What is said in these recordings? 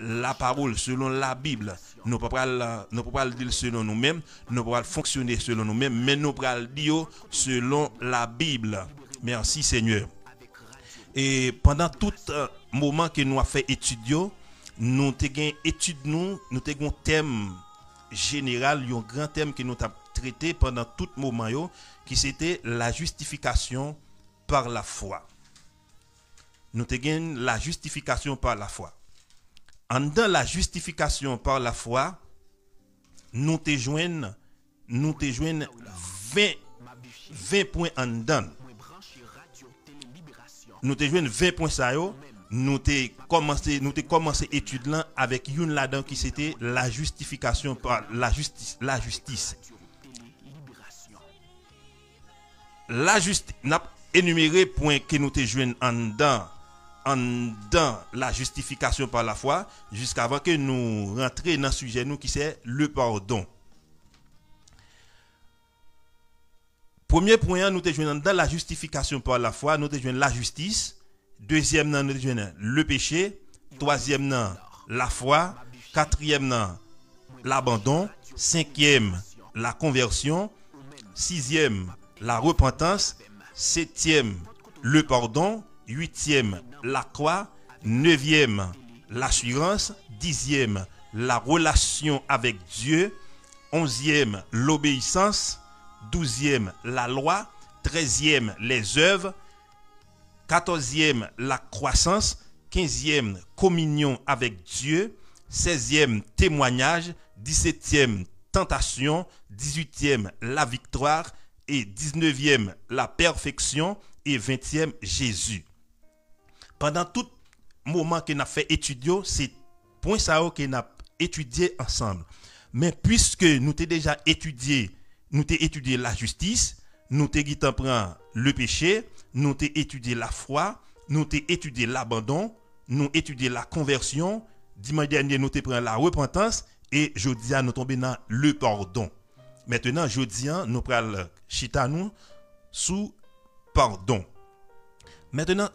la parole, selon la Bible. Nous ne pouvons pas le dire selon nous-mêmes, nous ne pouvons pas fonctionner selon nous-mêmes, mais nous pouvons le dire selon la Bible. Merci Seigneur. Et pendant tout moment que nous avons fait étudier, nous avons étudié, nous avons un thème général, un grand thème que nous avons traité pendant tout moment, qui c'était la justification par la foi. Nous avons la justification par la foi. En dans la justification par la foi, nous te joignons 20 points en dedans. Nous te joignons 20 points ça yo, nous te commencé étude là avec une là-dedans qui c'était la justification par la justice. La justice n'a énuméré points que nous te joignons en dedans la justification par la foi jusqu'avant que nous rentrions dans le sujet nous qui c'est le pardon. Premier point, nous te joignons dans la justification par la foi, nous te joignons la justice. Deuxième, nous te joignons le péché. Troisième, la foi. Quatrième, l'abandon. Cinquième, la conversion. Sixième, la repentance. Septième, le pardon. Huitième, la croix. Neuvième, l'assurance. Dixième, la relation avec Dieu. Onzième, l'obéissance. 12e, la loi. 13e, les œuvres. 14e, la croissance. 15e, communion avec Dieu. 16e, témoignage. 17e, tentation. 18e, la victoire. Et 19e, la perfection. Et 20e, Jésus. Pendant tout moment qu'on a fait étudier, c'est point ça qu'on a étudié ensemble. Mais puisque nous t'ai déjà étudié, nous t'ai étudié la justice, nous t'ai prend le péché, nous t'ai étudié la foi, nous t'ai étudié l'abandon, nous étudié la conversion, dimanche dernier nous t'ai pris la repentance et jeudi nous tombé dans le pardon. Maintenant jeudi nous prenons chita nous sous pardon. Maintenant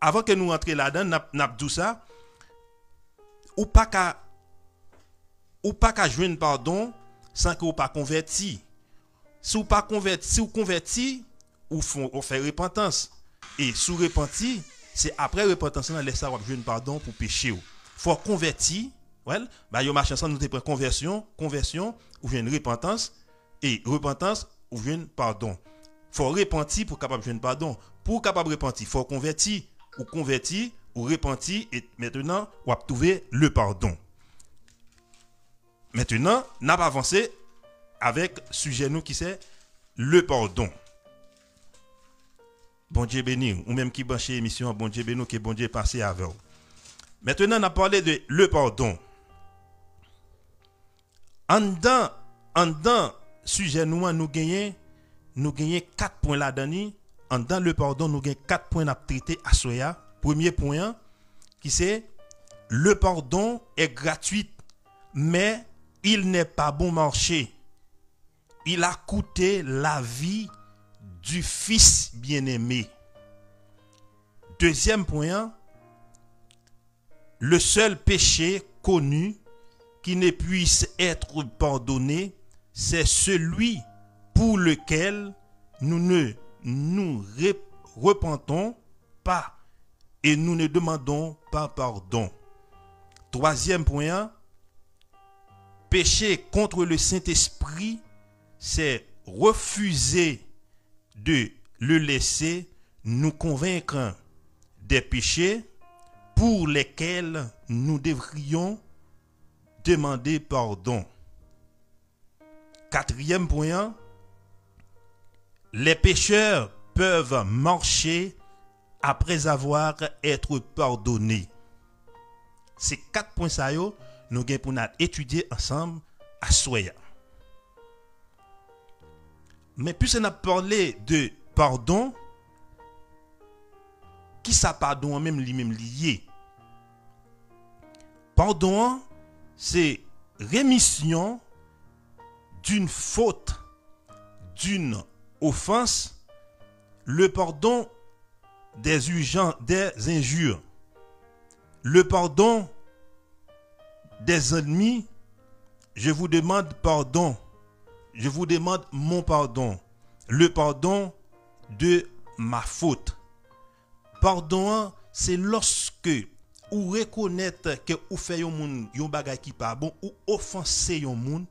avant que nous rentrions là-dedans, n'a dit ça ou pas qu'à joindre pardon sans que vous pas converti. Si vous pas converti, si vous converti, ou fait repentance. Et sous repenti, c'est après repentance là laisser avoir joindre pardon pour péché. Faut converti, well, bah yo marche ensemble nous te prend conversion ou joindre repentance et repentance ou joindre pardon. Faut repentir pour capable joindre pardon. Pour capable repentir, faut converti ou repenti et maintenant on va trouver le pardon. Maintenant, n'a pas avancé avec sujet nous qui c'est le pardon. Bon Dieu béni, ou même qui branche émission, bon Dieu béni, que bon Dieu passé avec vous. Maintenant, on a parlé de le pardon. En dedans sujet nous gagnons 4 points là-dedans. En dedans le pardon, nous gagnons 4 points à traiter à soya. Premier point qui c'est le pardon est gratuit, mais il n'est pas bon marché. Il a coûté la vie du Fils bien-aimé. Deuxième point, le seul péché connu qui ne puisse être pardonné, c'est celui pour lequel nous ne nous repentons pas et nous ne demandons pas pardon. Troisième point, péché contre le Saint-Esprit, c'est refuser de le laisser nous convaincre des péchés pour lesquels nous devrions demander pardon. Quatrième point, les pécheurs peuvent marcher après avoir été pardonnés. Ces 4 points ça yo, nous avons pour étudier ensemble à soya. Mais puisqu'on a parlé de pardon, qui ça pardon même lié? Pardon, c'est rémission d'une faute, d'une offense, le pardon des injures, le pardon des ennemis, je vous demande pardon. Je vous demande mon pardon. Le pardon de ma faute. Pardon, c'est lorsque ou reconnaître que ou fait yon moun yon bagay qui pas bon ou offenser yon moun,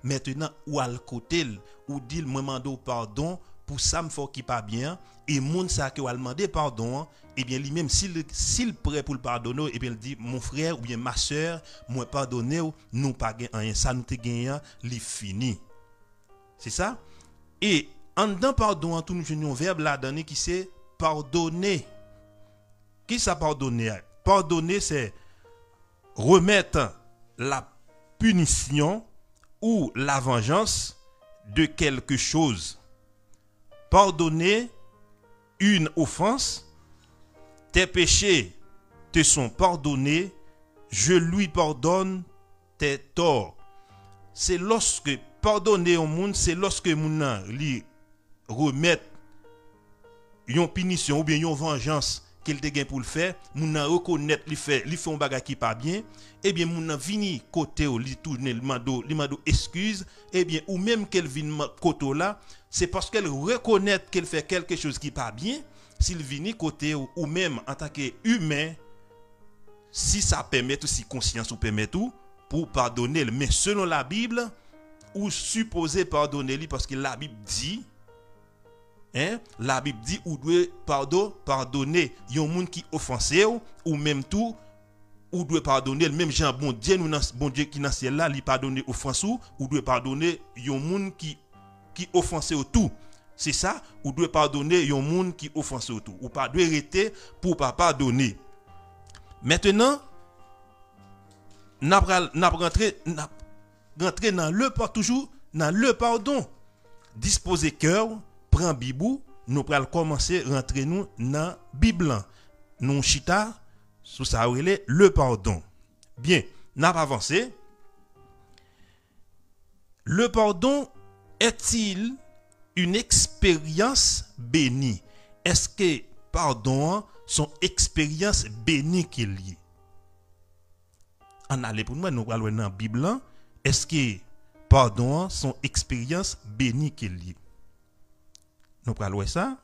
maintenant ou al côté ou dit moi mando pardon pour ça me faut qui pas bien et moun ça que ou al demander pardon et bien lui même s'il prêt pour le pardonner et bien il dit mon frère ou bien ma sœur moi pardonner nous pas gain rien ça nous te gagnant li fini. C'est ça? Et en dedans pardon tout nous un verbe là donné qui c'est pardonner. Qui ça pardonner? Pardonner, c'est remettre la punition ou la vengeance de quelque chose. Pardonner une offense, tes péchés te sont pardonnés, je lui pardonne tes torts. C'est lorsque pardonner au monde, c'est lorsque moun li remettre une punition ou bien une vengeance qu'il te gain pour le faire, moun nan reconnaître li fait un bagage qui pas bien, et bien moun nan vini côté ou li tourner li mando excuse, et bien ou même qu'elle vini côté là, c'est parce qu'elle reconnaît qu'elle fait quelque chose qui pas bien, s'il vini côté ou même en tant qu'humain, si ça permet ou si conscience ou permet tout pour pardonner, mais selon la Bible ou supposé pardonner lui parce que la Bible dit la Bible dit ou doit pardonner yon moun qui offensé ou même tout ou doit pardonner même Jean bon Dieu qui dans ciel là li pardonner offense ou doit pardonner yon moun qui offensé ou tout. C'est ça, ou doit pardonner yon moun qui offensé ou tout. Ou pas doit arrêter pour pas pardonner. Maintenant n'a rentrer dans le toujours dans le pardon. Disposer cœur, prend Bibou, nous pral commencer rentrer nous dans Bible. Nous chita sous ça le pardon. Bien, n'a pas avancé. Le pardon est-il une expérience bénie? Est-ce que pardon son expérience bénie qu'il y? En aller pour nous nous pral dans Bible. Est-ce que pardon son expérience bénie qu'il y? Nous prenons ça.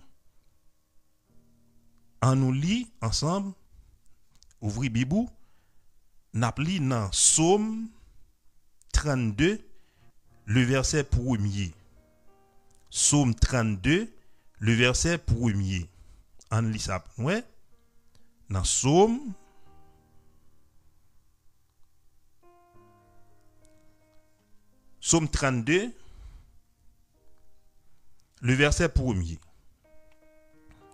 On nous lit ensemble. Ouvrez Bibou. Nous lit dans Psaume 32, le verset 1er. Psaume 32, le verset 1er. On lit ça. Ouais. Dans Psaume 32, le verset 1er.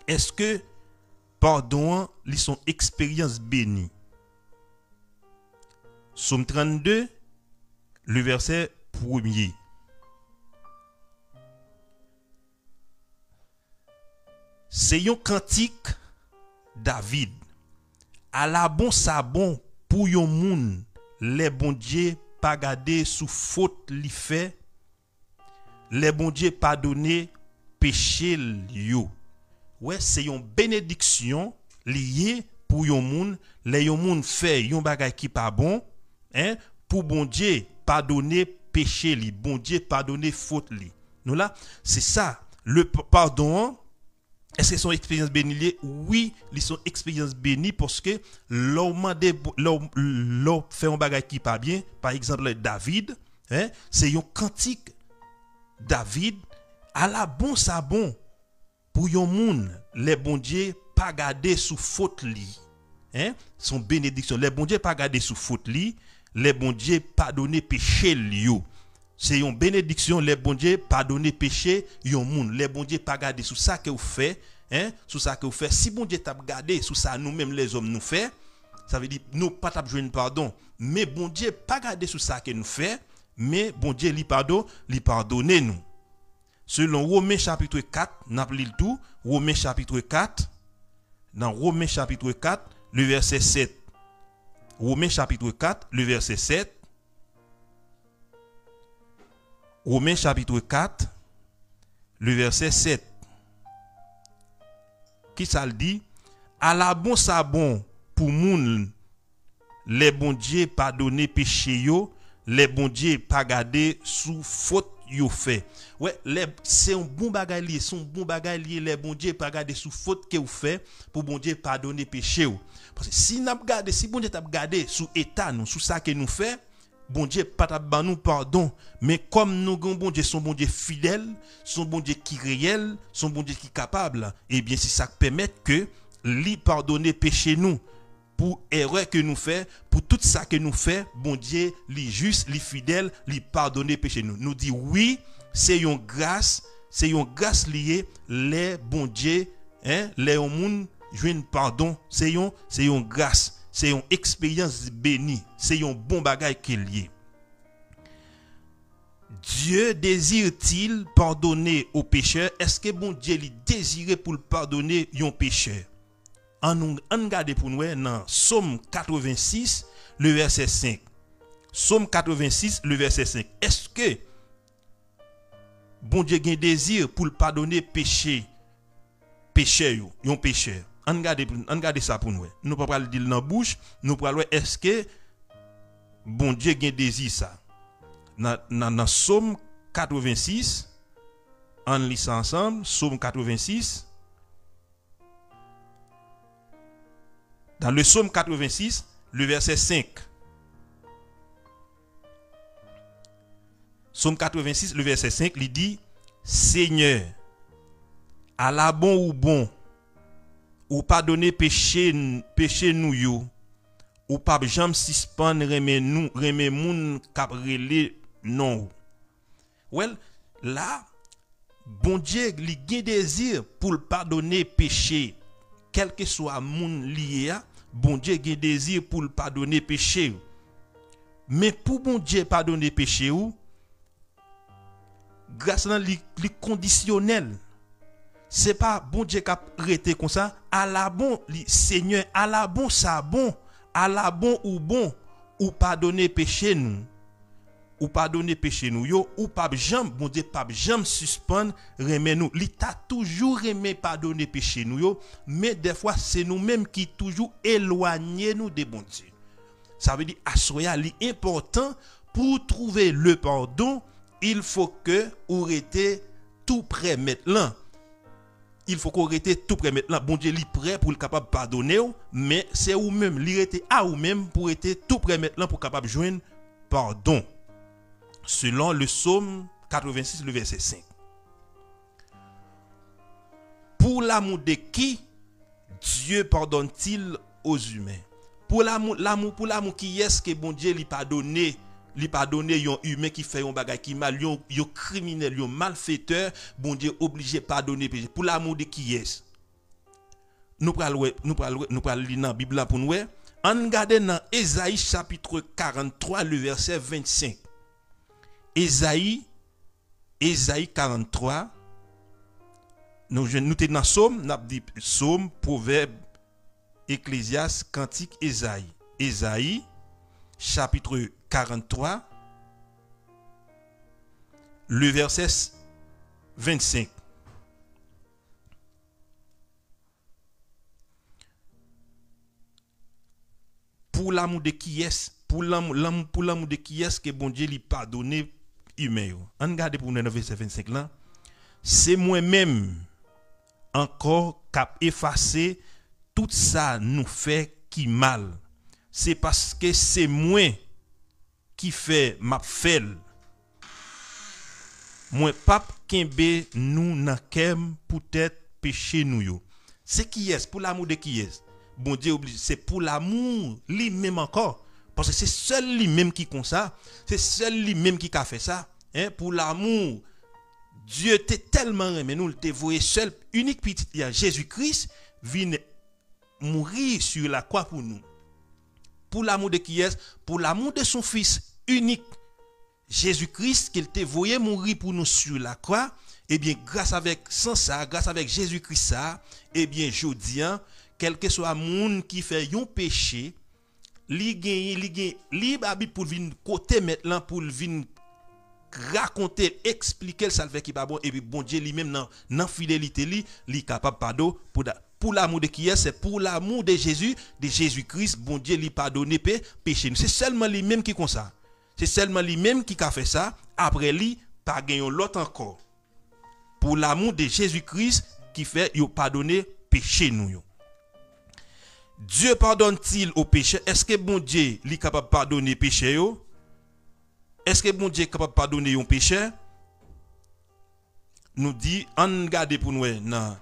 Est-ce que pardon li son expérience bénie? Psaume 32, le verset 1er. C'est un cantique David. À la bon sabon pour yon moun, les bon Dieu pas garder sous faute li fait, les bon Dieu pardonner péché yo. Ouais, c'est une bénédiction liée pour yon moun, les yon moun fait yon bagay qui pas bon, pour bon Dieu pardonner péché li, bon Dieu pardonner faute li. Nous là, c'est ça, le pardon. Est-ce que son expérience bénie? Oui, ils sont expérience bénie parce que l'homme fait un bagage qui pas bien. Par exemple, David, c'est un cantique David à la bon sabon pour yon moun, les bon Dieu pas garder sous faute li. Son bénédiction, les bon Dieu pas garder sous faute li, les bon Dieu pardonner péché li yo. C'est une bénédiction, les bon Dieu pardonner péché, yon moun, les bon Dieu pas garder sous ça que vous fait, sous ça que vous fait. Si bon Dieu t'a gardé sous ça nous-mêmes les hommes nous fait, ça veut dire nous pas t'a joindre pardon, mais bon Dieu pas garder sous ça que nous fait, mais bon Dieu li pardonner nous. Selon Romains chapitre 4, n'a pris le tout, Romains chapitre 4, dans Romains chapitre 4, le verset 7. Romains chapitre 4, le verset 7. Romains chapitre 4, le verset 7. Qui ça le dit? À la bon sabon pour moun les bon Dieu pardonner péché yo, les bon Dieu pas garder sous faute yo fait. Ouais, c'est un bon bagay lié, son bon bagay lié, les bon Dieu pas garder sous faute que vous fait pour bon Dieu pardonner péché yo. Parce que si n'a garder, si bon Dieu t'a garder sous état nous, sous ça que nous fait, bon Dieu pas t'a ban nous pardon, mais comme nous bon Dieu son bon Dieu fidèle, son bon Dieu qui réel, son bon Dieu qui capable, et bien c'est ça qui permet que lui pardonner péché nous. Pour erreur que nous fait, pour tout ça que nous fait, bon Dieu, li juste, li fidèle, li pardonner péché nous. Nous dit oui, c'est une grâce liée, les bon Dieu, les hommes joignent pardon, c'est une grâce, c'est une expérience bénie, c'est un bon bagage qui est lié. Dieu désire-t-il pardonner aux pécheurs? Est-ce que bon Dieu lui désire pour le pardonner un pécheur? On regarde pour nous dans Psaume 86, le verset 5. Psaume 86, le verset 5. Est-ce que bon Dieu a un désir pour le pardonner péché, yon pécheur? On regarde ça pour nous. Nous ne pouvons pas le dire dans la bouche. Nous pouvons voir est-ce que bon Dieu a un désir ça? Dans Psaume 86, on lit ça ensemble. Psaume 86. Dans le Psaume 86, le verset 5. Psaume 86, le verset 5, il dit Seigneur, à la bon, ou pardonner péché nous yo, ou pas jamais suspendre remet moun k'ap rele non. Well, là, bon Dieu, il a un désir pour pardonner péché, quel que soit moun lié, bon Dieu a un désir pour pardonner péché. Mais pour bon Dieu pardonner péché ou, grâce à li conditionnel. C'est pas bon Dieu qui a arrêté comme ça, à la bon Seigneur, à la bon ça bon, à la bon ou pardonner péché nous. Ou pardonner péché nous yo, ou pas jamais bon Dieu pas jamais suspendre remet nous. Li t'a toujours remet pardonner péché nous yo, mais des fois c'est nous-mêmes qui toujours éloigner nous de bon Dieu. Ça veut dire assoya li important pour trouver le pardon, il faut que ou rete tout prêt maintenant. Il faut qu'on rete tout prêt maintenant. Bon Dieu li prêt pour le capable pardonner, mais c'est ou même li rete à ou même pour être tout prêt maintenant pour capable joindre pardon. Selon le Psaume 86, le verset 5. Pour l'amour de qui Dieu pardonne-t-il aux humains? Pour l'amour qui est-ce que bon Dieu lui pardonne yon humain qui fait un bagage qui mal, yon criminel, yon malfaiteur, bon Dieu obligé pardonner péché. Pour l'amour de qui est-ce? Nous prenons lire dans la Bible pour nous. On regarde dans Ésaïe chapitre 43, le verset 25. Ésaïe 43. Nous sommes dans Psaume, nous avons dit Psaume, Proverbe, Ecclésiaste, Cantique, Ésaïe. Ésaïe, chapitre 43, le verset 25. Pour l'amour de qui est-ce? Pour l'amour de qui est-ce que bon Dieu lui pardonne humain? On regarde pour nous dans verset 25 là. C'est moi-même encore cap effacer tout ça nous fait qui mal. C'est parce que c'est moi qui fait ma fel. Moi pape kembe nous nan kem peut-être péché nous yo. C'est qui est pour l'amour de qui est? Bon Dieu oblige, c'est pour l'amour lui-même encore. Parce que c'est seul lui-même qui comme ça, c'est seul lui-même qui a fait ça. Pour l'amour, Dieu t'a tellement aimé nous, t'a voué seul, unique petit, Jésus-Christ vient mourir sur la croix pour nous. Pour l'amour de qui est? Pour l'amour de son fils unique, Jésus-Christ, qu'il t'a voué mourir pour nous sur la croix. Eh bien, grâce avec Jésus-Christ ça, eh bien, jodian, quel que soit monde qui fait un péché, li babi pour venir côté maintenant pour venir raconter, expliquer ça fait qui pas bon, et puis bon Dieu lui-même dans fidélité li capable pardon Pour l'amour de qui est, c'est pour l'amour de Jésus-Christ, bon Dieu lui pardonne péché. C'est seulement lui-même qui comme ça. C'est seulement lui-même qui a fait ça. Après lui, pas gagner l'autre encore. Pour l'amour de Jésus-Christ qui fait il pardonner péché nous. Dieu pardonne-t-il au péché? Est-ce que bon Dieu est capable de pardonner péché? Est-ce que bon Dieu est capable de pardonner un péché? Nous dit, on regarde pour nous dans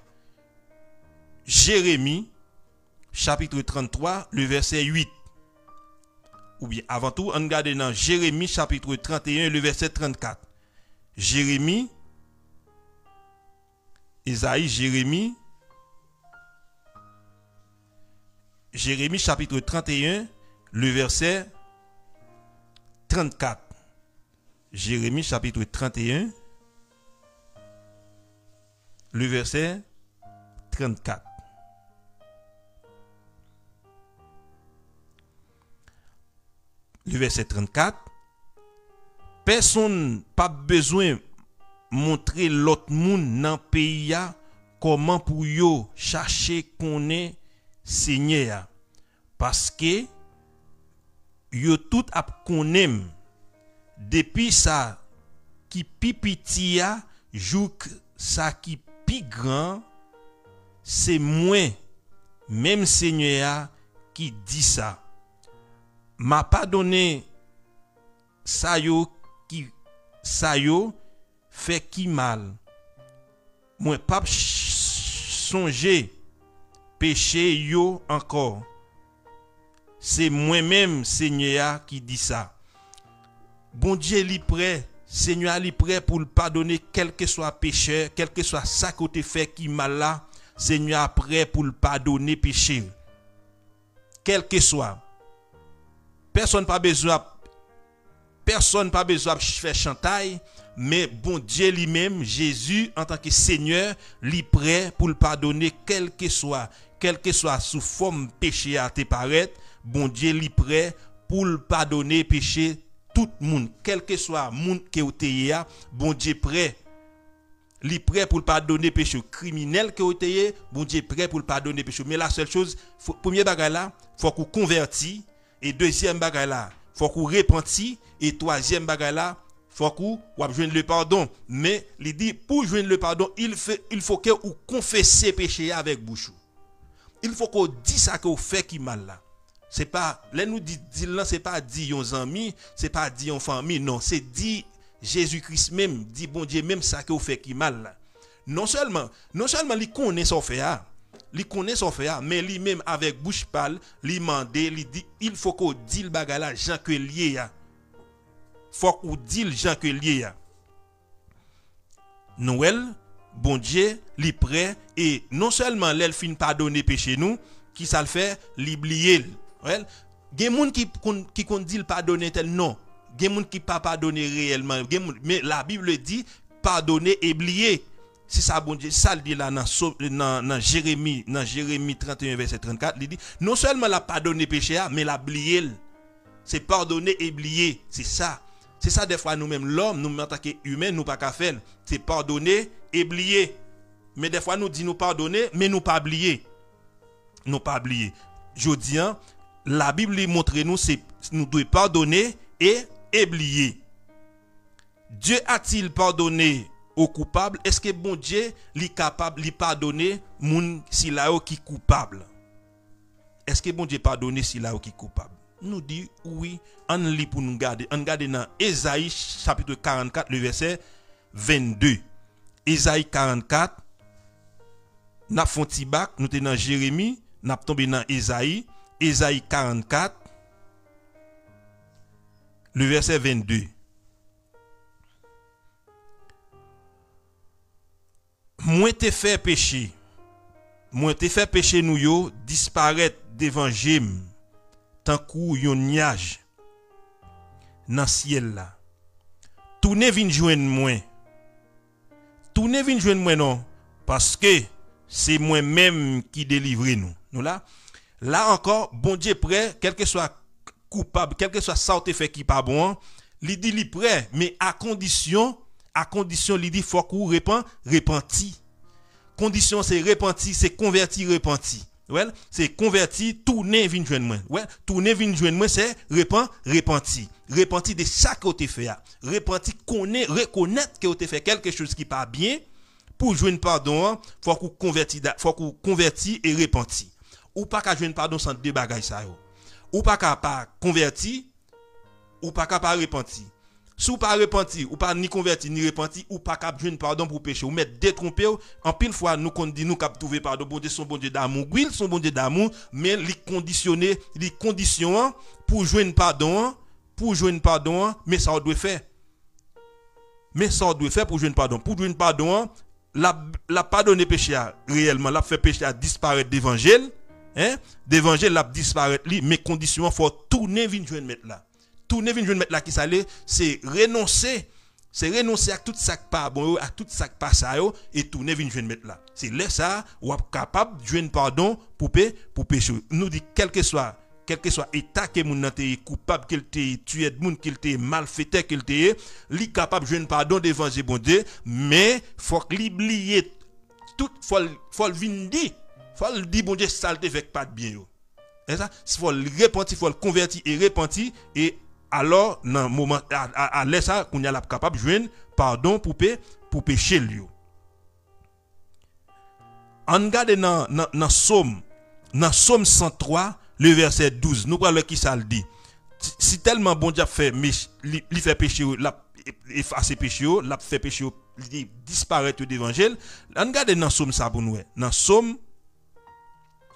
Jérémie, chapitre 33, le verset 8. Ou bien, avant tout, on regarde dans Jérémie, chapitre 31, le verset 34. Jérémie, Isaïe, Jérémie, chapitre 31, le verset 34. Jérémie, chapitre 31, le verset 34. Le verset 34. Personne pas besoin montrer l'autre monde dans le pays comment pour yo chercher connaître Seigneur. Parce que yo tout ap connaît depuis ça qui pipiti a jouk ça qui pi grand, c'est moi même Seigneur qui dit ça. M'a pas donné ça yo fait qui mal. Moi pas songer péché yo encore. C'est moi-même Seigneur qui dit ça. Bon Dieu li prêt, Seigneur li prêt pour le pardonner quel que soit péché, quel que soit ça côté fait qui mal là, Seigneur prêt pour le pardonner péché. Quel que soit. Personne pas besoin de faire chantaille, mais bon Dieu lui-même, Jésus en tant que Seigneur, li prêt pour le pardonner quel que soit sous forme péché à te paraître, bon Dieu li prêt pour le pardonner péché tout le monde, quel que soit monde qui est bon Dieu prêt. Li prêt pour le pardonner péché criminel que vous bon Dieu prêt pour le pardonner péché. Mais la seule chose, premier bagage là, faut qu'on convertit. Et deuxième bagage là, faut qu'on repentit. Et troisième bagage là, faut qu'on joigne le pardon. Mais il dit, pour joindre le pardon, il faut que vous confessez péché avec bouche. Il faut qu'on dise ça que vous faites qui mal là. C'est pas, là nous dit là, c'est pas dit aux amis, c'est pas dit aux familles, non, c'est dit Jésus-Christ même, dit bon Dieu même ça que vous faites qui mal là. Non seulement il connaît son fait, mais lui même avec bouche pâle, lui mandé, lui dit il faut qu'on dise le bagage là Jean que lié ya. Faut qu'on dise Jean que lié ya. Noël, bon Dieu, li prêt et non seulement l'elle fin pardonner péché nous, qui ça le fait, l'oublier. Ouais, gen moun qui dit le pardonner tel non. Gen moun qui pas pardonner réellement, mais la Bible dit pardonner et oublier. C'est ça bon Dieu, ça le dit là dans Jérémie 31 verset 34, il dit non seulement la pardonner péché mais la oublier. C'est pardonner et oublier, c'est ça. C'est ça des fois nous-mêmes l'homme, nous en tant qu'humain, nous pas qu'à faire, c'est pardonner et oublier. Mais des fois nous dit nous pardonner mais nous pas oublier. Nous pas oublier. Je dis la Bible montre nous c'est nous devons pardonner et oublier. Dieu a-t-il pardonné aux coupables? Est-ce que bon Dieu est capable de pardonner moun si là qui coupable? Est-ce que bon Dieu pardonner si là qui coupable? Nous dit oui, on lit pour nous garder. On garde dans Ésaïe chapitre 44 le verset 22. Ésaïe 44 n'a font tibac, nous sommes dans Jérémie, n'a tombé dans Ésaïe 44 le verset 22. Moi te fait péché nous yo disparaître devant j'aime tant kou yon nuage dans ciel là. Tourne vinn joindre moi non parce que c'est moi même qui délivre nous. Nous là encore bon Dieu prêt quel que soit coupable, quel que soit ça te fait qui pas bon, il dit il prêt mais à condition il dit faut qu'on repenti. condition c'est repenti, c'est converti, repenti. Ouais, c'est converti, tourner vinn joindre moi. Ouais, tourner vinn joindre moi c'est repenti. Repenti de chaque côté fait. Repenti reconnaître que vous fait quelque chose qui pas bien pour joindre pardon, faut qu'on converti et repenti. Ou pas qu'à joindre pardon sans deux bagages ça yo. Ou pas qu'à pas converti ou pas qu'à pas repenti. Si ou pas repenti, ou pas ni converti ni repenti, ou pas cap joindre pardon pour péché, ou mettre détromper, en pile fois nous qu'on dit nous cap trouver pardon, bon Dieu son bon Dieu d'amour, oui, son bon Dieu d'amour, mais les conditions pour joindre pardon, mais ça on doit faire. Mais ça on doit faire pour joindre pardon. Pour joindre pardon, la pardonner péché réellement, la fait péché à disparaître d'évangile, hein? D'évangile la disparaître li, mais conditions faut tourner vinn joindre mettre là. Tourner vinn joindre mettre là qui ça c'est renoncer à tout ça qui pas bon, à tout ça qui pas ça yo et tourner vinn joindre mettre là. C'est là ça ou capable joindre pardon pour péché. Nous dit quel que soit état que moun nan te coupable qu'il te tué de moun qu'il te malfaiteur qu'il te li capable joindre pardon devant bon Dieu, mais faut l'oublier tout faut vinn dit faut dire bon Dieu ça te fait pas de bien yo. Et ça faut le repentir, faut le convertir et repentir et alors dans moment à l'aise ça qu'on y a capable joindre pardon pour péché lui. On regarde dans Somme 103 le verset 12, nous parlons qui ça le dit. Si tellement bon Dieu fait il fait péché, l'a effacer péché, l'a fait péché, il disparaître d'évangile. On regarde dans Somme ça pour nous. Dans Somme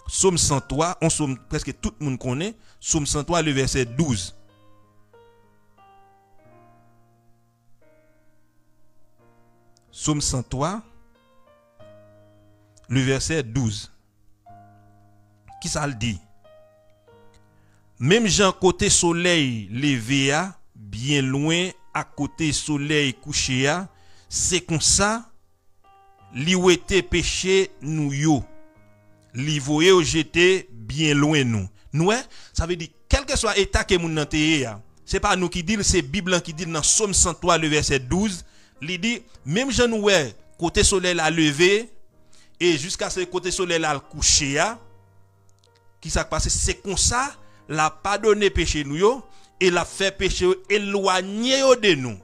103, on somme presque tout le monde connaît, Somme 103 le verset 12. Somme 103 le verset 12. Qui ça le dit? Même Jean côté soleil levé a, bien loin à côté soleil couché a, c'est comme ça li ou était péché nous yo. Li voye ou jeté bien loin nous. Nous ça veut dire quel que soit état que moun nan te ya. C'est pas nous qui dit, c'est Bible qui dit dans Somme 103 le verset 12, il dit même Jean nous côté soleil la levé et jusqu'à ce côté soleil la couché a, qui ça passe c'est comme ça la pardonner péché nous yo et la fait péché éloigner de nous.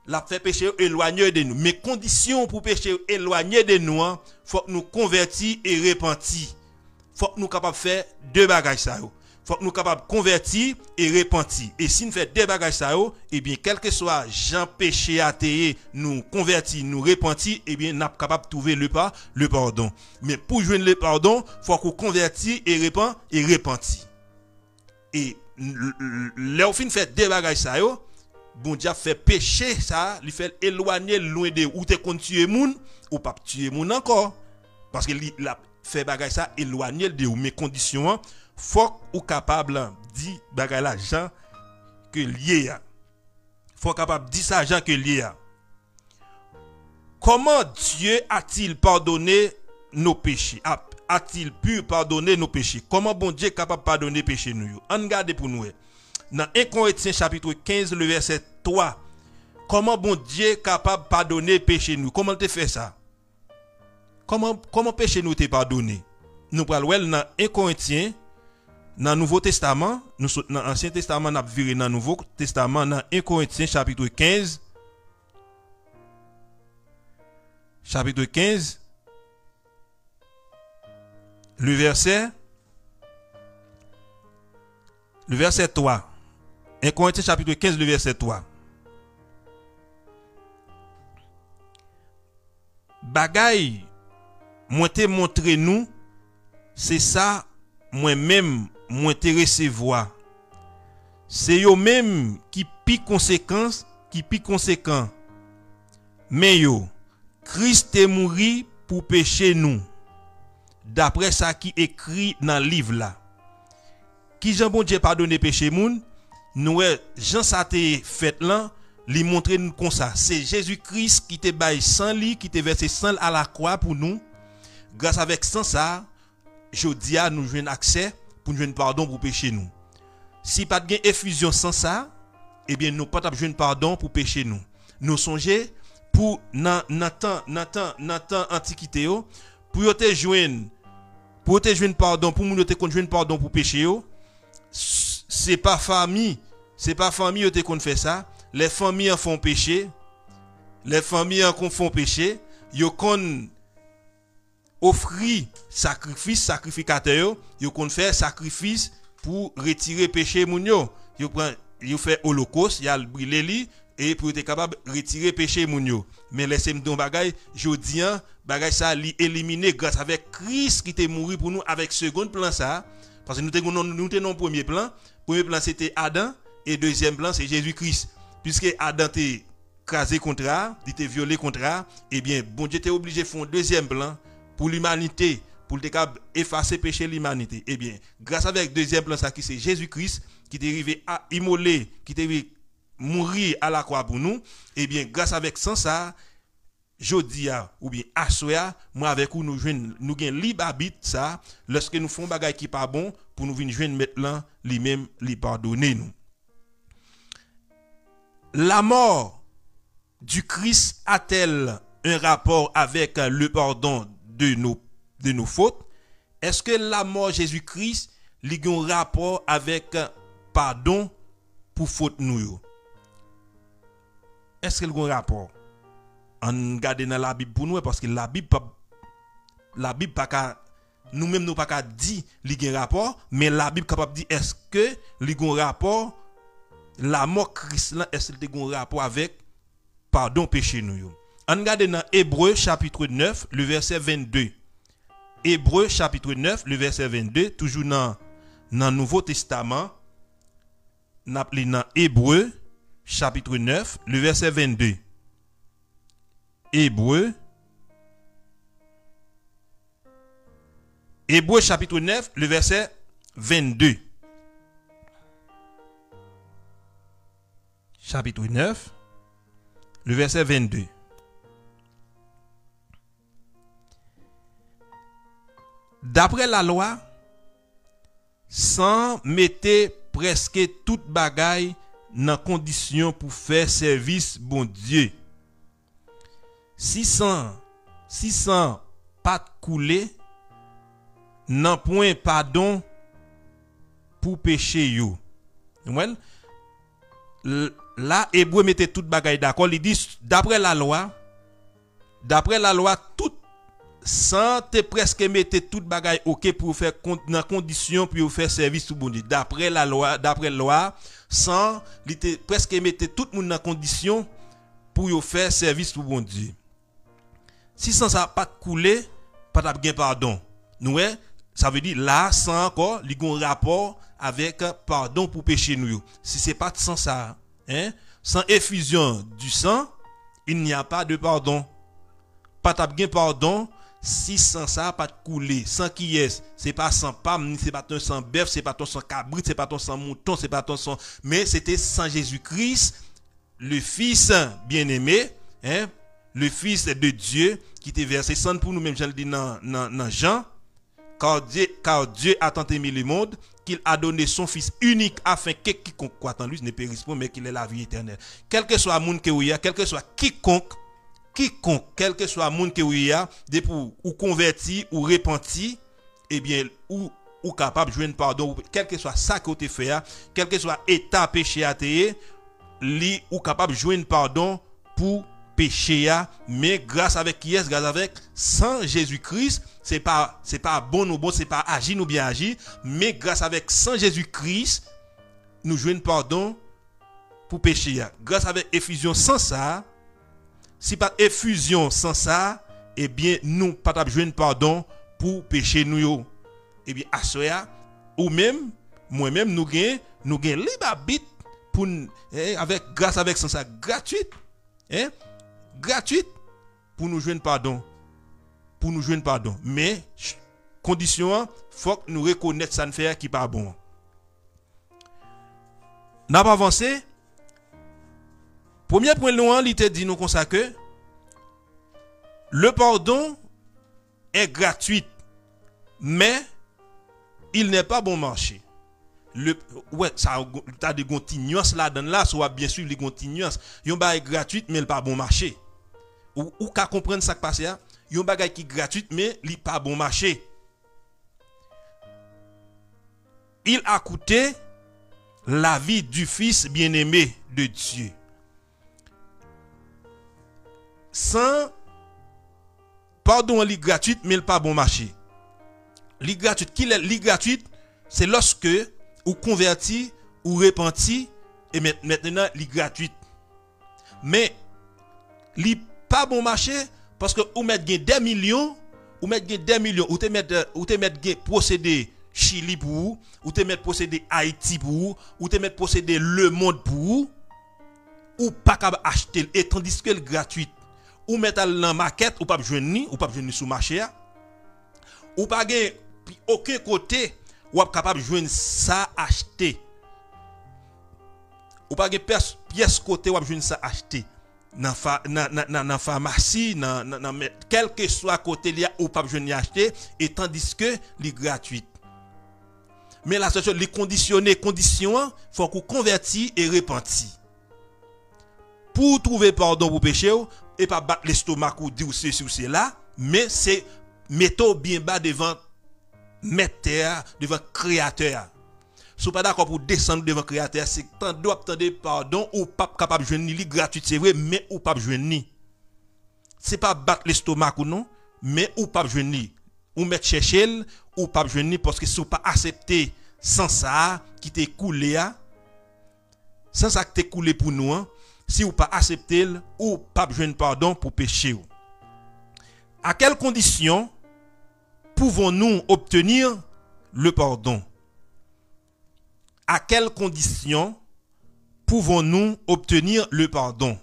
La fait péché éloigner de nous. Mais conditions pour péché éloigner de nous, faut que nous convertir et repentir. Faut que nous capable faire deux bagages ça yo. Faut que nous capable convertir et repentir. Et si nous fait deux bagages ça yo, et bien quel que soit Jean péché athée, nous convertir, nous repentir, et bien nous capable trouver le pardon. Mais pour joindre le pardon, faut qu'on convertir et repentir. Et là fin fait deux bagages ça yo, bon Dieu fait péché ça, lui fait éloigner loin de où te continuer moun ou pas tuer moun encore parce que il a fait bagage ça éloigner de où mes conditions faut ou capable dit bagage là Jean que lié a. Faut capable dire ça Jean que lié a. Comment Dieu a-t-il pardonné nos péchés? A-t-il pu pardonner nos péchés? Comment bon Dieu est capable de pardonner péché nous? On regarde pour nous. Dans 1 Corinthiens chapitre 15 le verset 3. Comment bon Dieu est capable de pardonner péché nous? Comment il fait ça? Comment péché nous t'est pardonné? Nous parlons dans 1 Corinthiens dans le Nouveau Testament, nous dans l'Ancien Testament n'a viré dans le Nouveau Testament dans 1 Corinthiens chapitre 15. Chapitre 15 le verset 3. 1 Corinthiens chapitre 15 le verset 3. Bagay moi te montré nous c'est ça moi-même moi te recevoir. C'est yo même qui pi conséquent mais yo Christ est mouru pour pécher nous. D'après ça qui écrit dans le livre là. Qui Jean bon Dieu pardonner péché moun, nous Jean ça te fait là, lui montrer nous comme ça. C'est Jésus-Christ qui te baille sang li, qui te versé sang à la croix pour nous. Grâce avec sang ça, jodi a nous joindre accès pour nous joindre pardon pour péché nous. Si pas de effusion sans ça, eh bien nous pas joindre pardon pour péché nous. Nous songer pour nan temps antiquité yo, pour te joindre pardon, pour moun te joindre pardon pour péché yo, c'est pas famille yo te kon fait ça, les familles en font péché, yo kon offrir sacrificateur yo kon faire sacrifice pour retirer péché moun yo fait holocauste, y a brûlé li et pour être capable retirer péché moun yo. Mais laissez-moi don bagay jodi an bagay ça li éliminé grâce avec Christ qui était mort pour nous avec second plan ça, parce que nous tenons premier plan c'était Adam et deuxième plan c'est Jésus-Christ, puisque Adam était crasé contre, il était violé contre, et bien bon Dieu était obligé de faire un deuxième plan pour l'humanité, pour le effacer péché de l'humanité. Et bien, grâce avec deuxième plan, ça qui c'est Jésus-Christ, qui est arrivé à immoler, qui est arrivé mourir à la croix pour nous, et bien, grâce avec ça, jodia ou bien assoya, moi avec vous, nous gagnons libre habit ça, lorsque nous faisons bagay qui pas bon, pour nous venir joindre maintenant, lui-même, lui pardonner nous. La mort du Christ a-t-elle un rapport avec le pardon de nos fautes? Est-ce que la mort de Jésus-Christ a un rapport avec pardon pour faute nous? Est-ce qu'il y a un rapport? On regarde dans la Bible pour nous, parce que la Bible pas nous-mêmes nous pas dit qu'il y a un rapport, mais la Bible capable de dire est-ce que il y a un rapport, la mort Christ là, est-ce qu'il y a un rapport avec pardon péché nous? On regarde dans Hébreux chapitre 9, le verset 22. Hébreux chapitre 9, le verset 22, toujours dans le Nouveau Testament, dans Hébreux chapitre 9, le verset 22. Hébreux chapitre 9, le verset 22. Chapitre 9, le verset 22. D'après la loi, sans mettre presque toute bagaille dans condition pour faire service bon Dieu. Si sans pas couler, n'en point pardon pour péché yo. Là, Hébreu mettait toute bagaille d'accord. Il dit d'après la loi, tout sans te presque mettre toute bagaille ok pour faire dans condition pour faire service tout bon Dieu. D'après la loi, sans il te presque mettre tout le monde dans condition pour faire service tout bon Dieu. Si sans ça pas couler, pas de pardon. Nous ça veut dire là sans encore il y a un rapport avec pardon pour péché nous. Si c'est pas sans ça, sans effusion du sang, il n'y a pas de pardon. Pas de pardon. Si sans ça pas de couler, sans qui est, c'est pas sans pam, c'est pas ton sang bœuf, c'est pas ton sang cabrit, c'est pas ton sang mouton, c'est pas ton sang, mais c'était sans Jésus-Christ, le Fils bien-aimé, le Fils de Dieu qui était versé sang pour nous-mêmes, je le dis dans Jean, car Dieu a tant aimé le monde qu'il a donné son Fils unique afin que quiconque croit en lui ne périsse pas mais qu'il ait la vie éternelle. Quel que soit le monde que vous y a, quel que soit quiconque, quel que soit le monde que vous y a, pour ou converti ou repenti, eh bien, ou capable de jouer un pardon, quel que soit ça que vous avez fait, quel que soit état péché à terre, ou capable de jouer un pardon pour péché, mais grâce avec qui est, grâce avec sans Jésus-Christ, c'est pas bon ou bon, c'est pas agir ou bien agir, mais grâce avec sans Jésus-Christ, nous jouons pardon pour péché. Grâce avec effusion sans ça, si pas effusion sans ça, eh bien nous pas jouer pardon pour péché nous. Eh bien à cela ou même moi-même nous gain libre habit pour avec grâce avec sans ça gratuite. Gratuite pour nous joindre pardon. Mais condition faut que nous reconnaître ça ne fait qui pas bon. N'a pas avancé. Premier point loin, il te dit nous comme ça que le pardon est gratuit, mais il n'est pas bon marché. Ça a des nuances là-dedans là, soit bien sûr les nuances. Yon ba est gratuit mais il pas bon marché. ou ka comprendre ça qui passe là, yon bagay qui gratuit mais li pas bon marché. Il a coûté la vie du fils bien-aimé de Dieu. Sans pardon li gratuit mais le pas bon marché. Li gratuit qui est li gratuit, c'est lorsque ou converti ou repenti et maintenant li gratuit. Mais li pas bon marché parce que ou mettre des millions, ou te mettre procédé Chili pour vous, ou te mettre procédé Haïti pour vous, ou te mettre procédé le monde pour vous, ou pas capable acheter et tandis que le gratuit ou mettre dans market ou pas joindre ou pas joindre sur marché ou pas gain aucun côté ou capable joindre ça acheter ou pas gain pièce côté ou joindre ça acheter dans pharmacie dans quel que soit côté là ou pas joindre acheter et tandis que les gratuit. Mais la situation les conditions faut qu'on converti et repenti pour trouver pardon pour péché et pas battre l'estomac ou dire ceci ou cela, mais c'est mettre bien bas devant metteur, devant créateur. Si vous pas d'accord pour descendre devant créateur, c'est tant doit attendre pardon ou pas capable joindre li gratuit c'est vrai, mais ou pas joindre ni. C'est pas battre l'estomac ou non, mais ou pas joindre ni. Ou mettre chercher ou pas joindre ni parce que si vous pas accepter sans ça qui t'est coulé sans ça qui t'est coulé pour nous si ou pas accepter ou pas joindre pardon pour péché. À quelles conditions pouvons-nous obtenir le pardon? À quelles conditions pouvons-nous obtenir le pardon?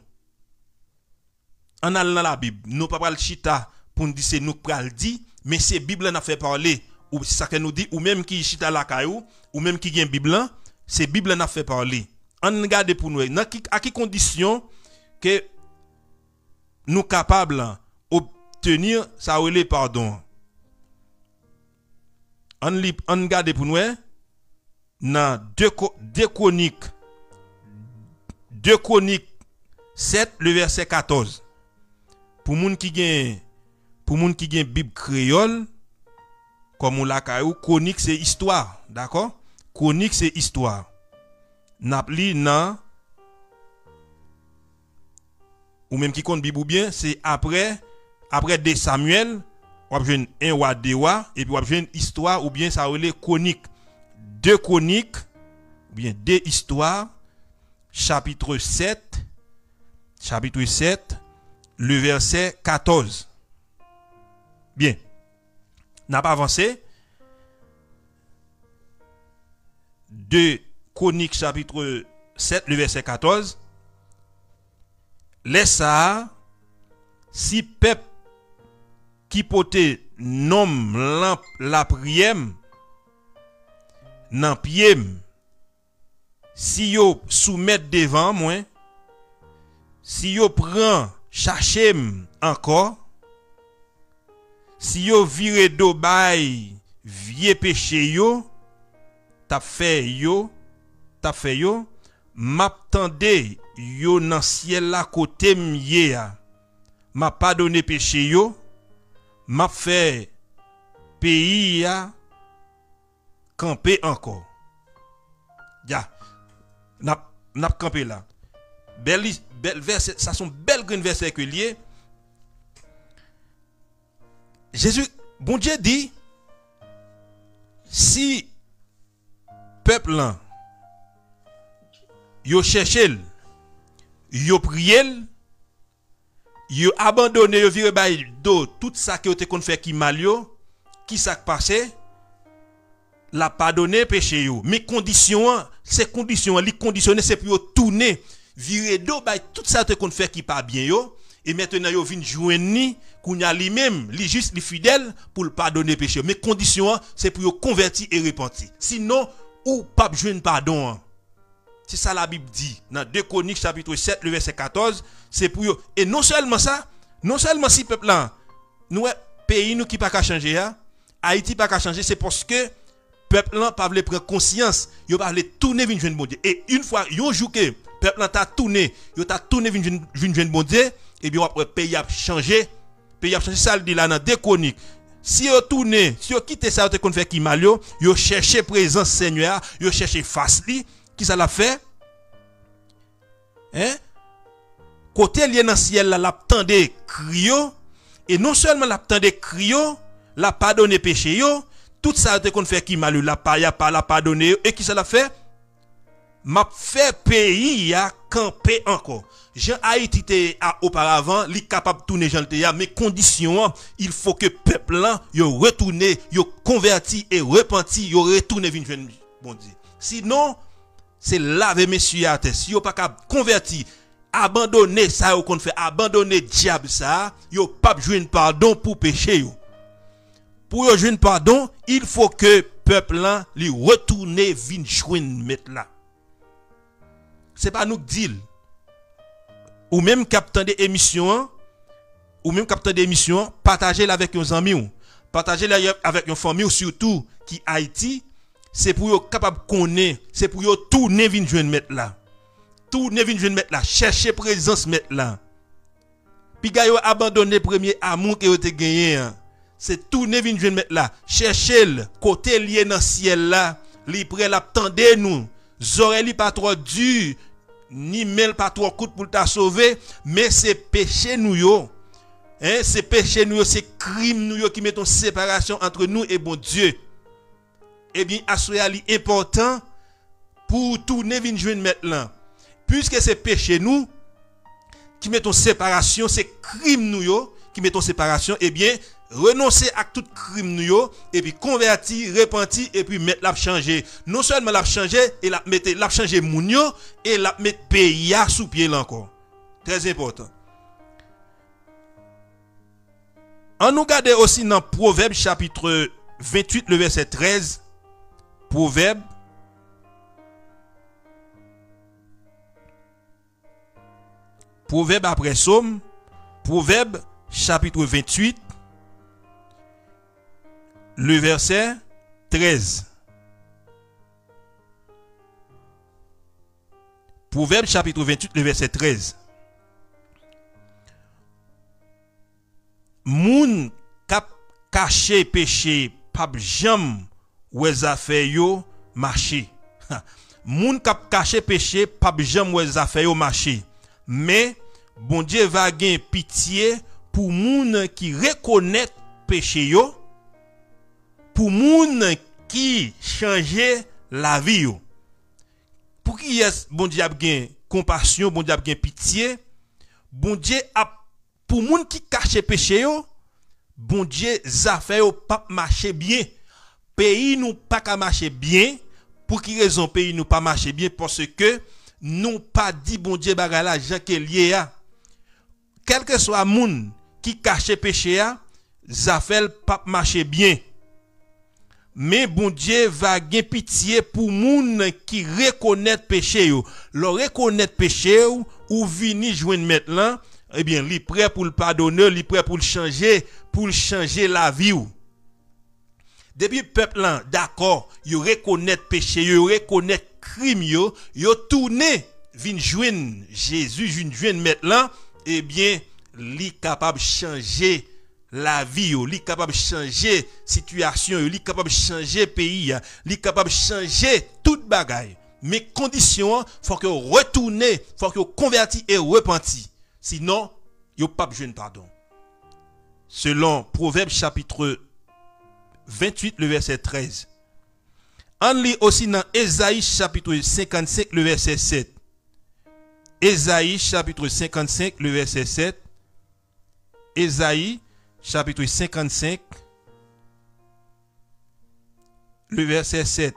En allant dans la Bible, nous pas le chita pour nous dire c'est nous pral dit, mais c'est Bible n'a fait parler ou c'est ça que nous dit ou même qui chita la caillou ou même qui gagne Bible, c'est Bible n'a fait parler. On regarde pour nous à quelles conditions que nous capables obtenir ça le pardon. On regarde pour nous dans 2 Chroniques 7 le verset 14. Pour moun qui gen Bible créole comme on l'a caillou, chronique c'est histoire, d'accord? Chronique c'est histoire. N'apli nan ou même qui compte Bible bien, c'est après de Samuel, ou avez 1 roi 2 rois et puis ou avez histoire ou bien ça relève chronique. 2 Chroniques ou bien 2 histoires chapitre 7 le verset 14. Bien. N'a pas avancé. 2 Chroniques chapitre 7 le verset 14. Laisse ça si peuple qui pote nom la prière nan pied si yo soumettre devant moi si yo prend chercher encore si yo vire do bay vieux péché yo t'a fait yo m'attendé yo nan ciel la côté m'yé m'a pardonné péché yo m'a fait pays ya camper encore. Ya. N'a camper là. Belle verset, ça sont belles green verset que lié. Jésus, bon Dieu dit si peuple là yo cherché, yo prié, yo abandonné, yo viré bay do tout ça que yo te kon fait qui mal yo, qui ça passé? La pardonner péché yo mais condition c'est condition li conditionner c'est pour tourner virer do bay tout ça te qu'on fait qui pas bien yo et maintenant yo vinn joindre ni kounya li même li juste li fidèle pour le pardonner péché mais condition c'est pour yo convertir et repentir sinon ou pas joindre pardon. C'est ça la Bible dit dans 2 Chroniques chapitre 7 le verset 14 c'est pour yo et non seulement ça non seulement si peuple là nous pays nous qui pas ka changer Haïti pas ka changer c'est parce que peuple là pas veut prendre conscience, yo pas veut tourner vinn joindre bon Dieu. Et une fois yo jour que peuple là t'a tourné, yo t'a tourné vinn joindre bon Dieu, et bien après pays a changé. Pays a changé, ça le dit là dans 2 Chroniques. Si vous tournez, si vous quittez ça, vous fait qui mal yo, vous cherchez présence Seigneur, vous cherchez face li, qui ça l'a fait? Hein? Côté lié dans ciel là, l'attendait crio, et non seulement l'attendait crio, la pardonner péché yo, tout ça qu'on fait qui mal la pas la pardonner, et qui ça l'a fait? M'a fait pays a camper encore. Jean Haïti était auparavant, li capable de tourner Jean Téa, mais condition, il faut que peuple là, yo retourne, yo converti et repenti, yo retourne vinn joindre bon Dieu. Sinon, c'est laver messieurs à terre. Si yo pas capable converti, abandonner ça yo qu'on fait, abandonner diable ça, yo pas joindre pardon pour péché yo. Pour yo joindre pardon, il faut que peuple là li retourne vinn joindre mettre là. C'est pas nous qui dit. Ou même captant des émissions, partagez-la avec vos amis, partagez-la avec une famille, surtout qui Haïti, c'est pour vous capable connaître, c'est pour vous tourner vinn joindre mettre là. Tourner vinn joindre mettre là, chercher présence mettre là. Puis gars yo abandonner premier amour que vous avez gagné, c'est tourner vinn joindre mettre là, chercher le côté lié dans ciel là, li prêt l'attendez nous. Zoré li pas trop dur, ni mêle pas trop coûte pour t'a sauver, mais c'est péché nous yo. Hein, c'est péché nous yo, c'est crime nous yo qui met en séparation entre nous et bon Dieu. Eh bien, assoya li important pour tourner vinn joindre maintenant. Puisque c'est péché nous qui met en séparation, c'est crime nous yo qui met en séparation, eh bien, renoncer à tout crime nous yo et puis convertir, repentir et puis mettre la changer. Non seulement la changer et la changer moun yo et la mettre pays sous pied là encore. Très important. On nous garde aussi dans Proverbe chapitre 28 le verset 13. Proverbe après Somme. Proverbe chapitre 28 le verset 13. Proverbe chapitre 28, le verset 13. Moun kap caché péché, pap jam ouez affaire yo marché. Moun kap caché péché, pap jam ouez affaire yo marché. Mais bon Dieu va gen pitié pour moun qui reconnaît péché yo, pour moun qui changer la vie yo. Pour qui est bon Dieu a gen compassion, bon Dieu a gen pitié, bon Dieu a pour moun qui cache péché yo, bon Dieu affaire yo pas marcher bien. Pays nous pas ka marcher bien. Pour qui raison pays nous pas marcher bien? Parce que nous pas dit bon Dieu bagay la Jean que lié a. Quel que soit moun qui cache péché a, affaire pas marcher bien. Mais bon Dieu va gen pitié pour moun qui reconnaît péché yo. Le reconnaît péché ou vini joindre maintenant, eh bien, li prêt pour le pardonner, li prêt pour le changer la vie ou. Depuis peuple là, d'accord, yo reconnaît péché, yo reconnaît crime yo tourné vinn joindre Jésus, vinn joindre maintenant, eh bien, li capable changer la vie, li capable changer situation, li capable changer pays, li capable changer toute bagaille. Mais condition, faut que retourner, faut que converti et repenti. Sinon, yo pas besoin de pardon. Selon Proverbe chapitre 28 le verset 13. On lit aussi dans Ésaïe chapitre 55 le verset 7. Ésaïe chapitre 55 le verset 7. Ésaïe chapitre 55 le verset 7.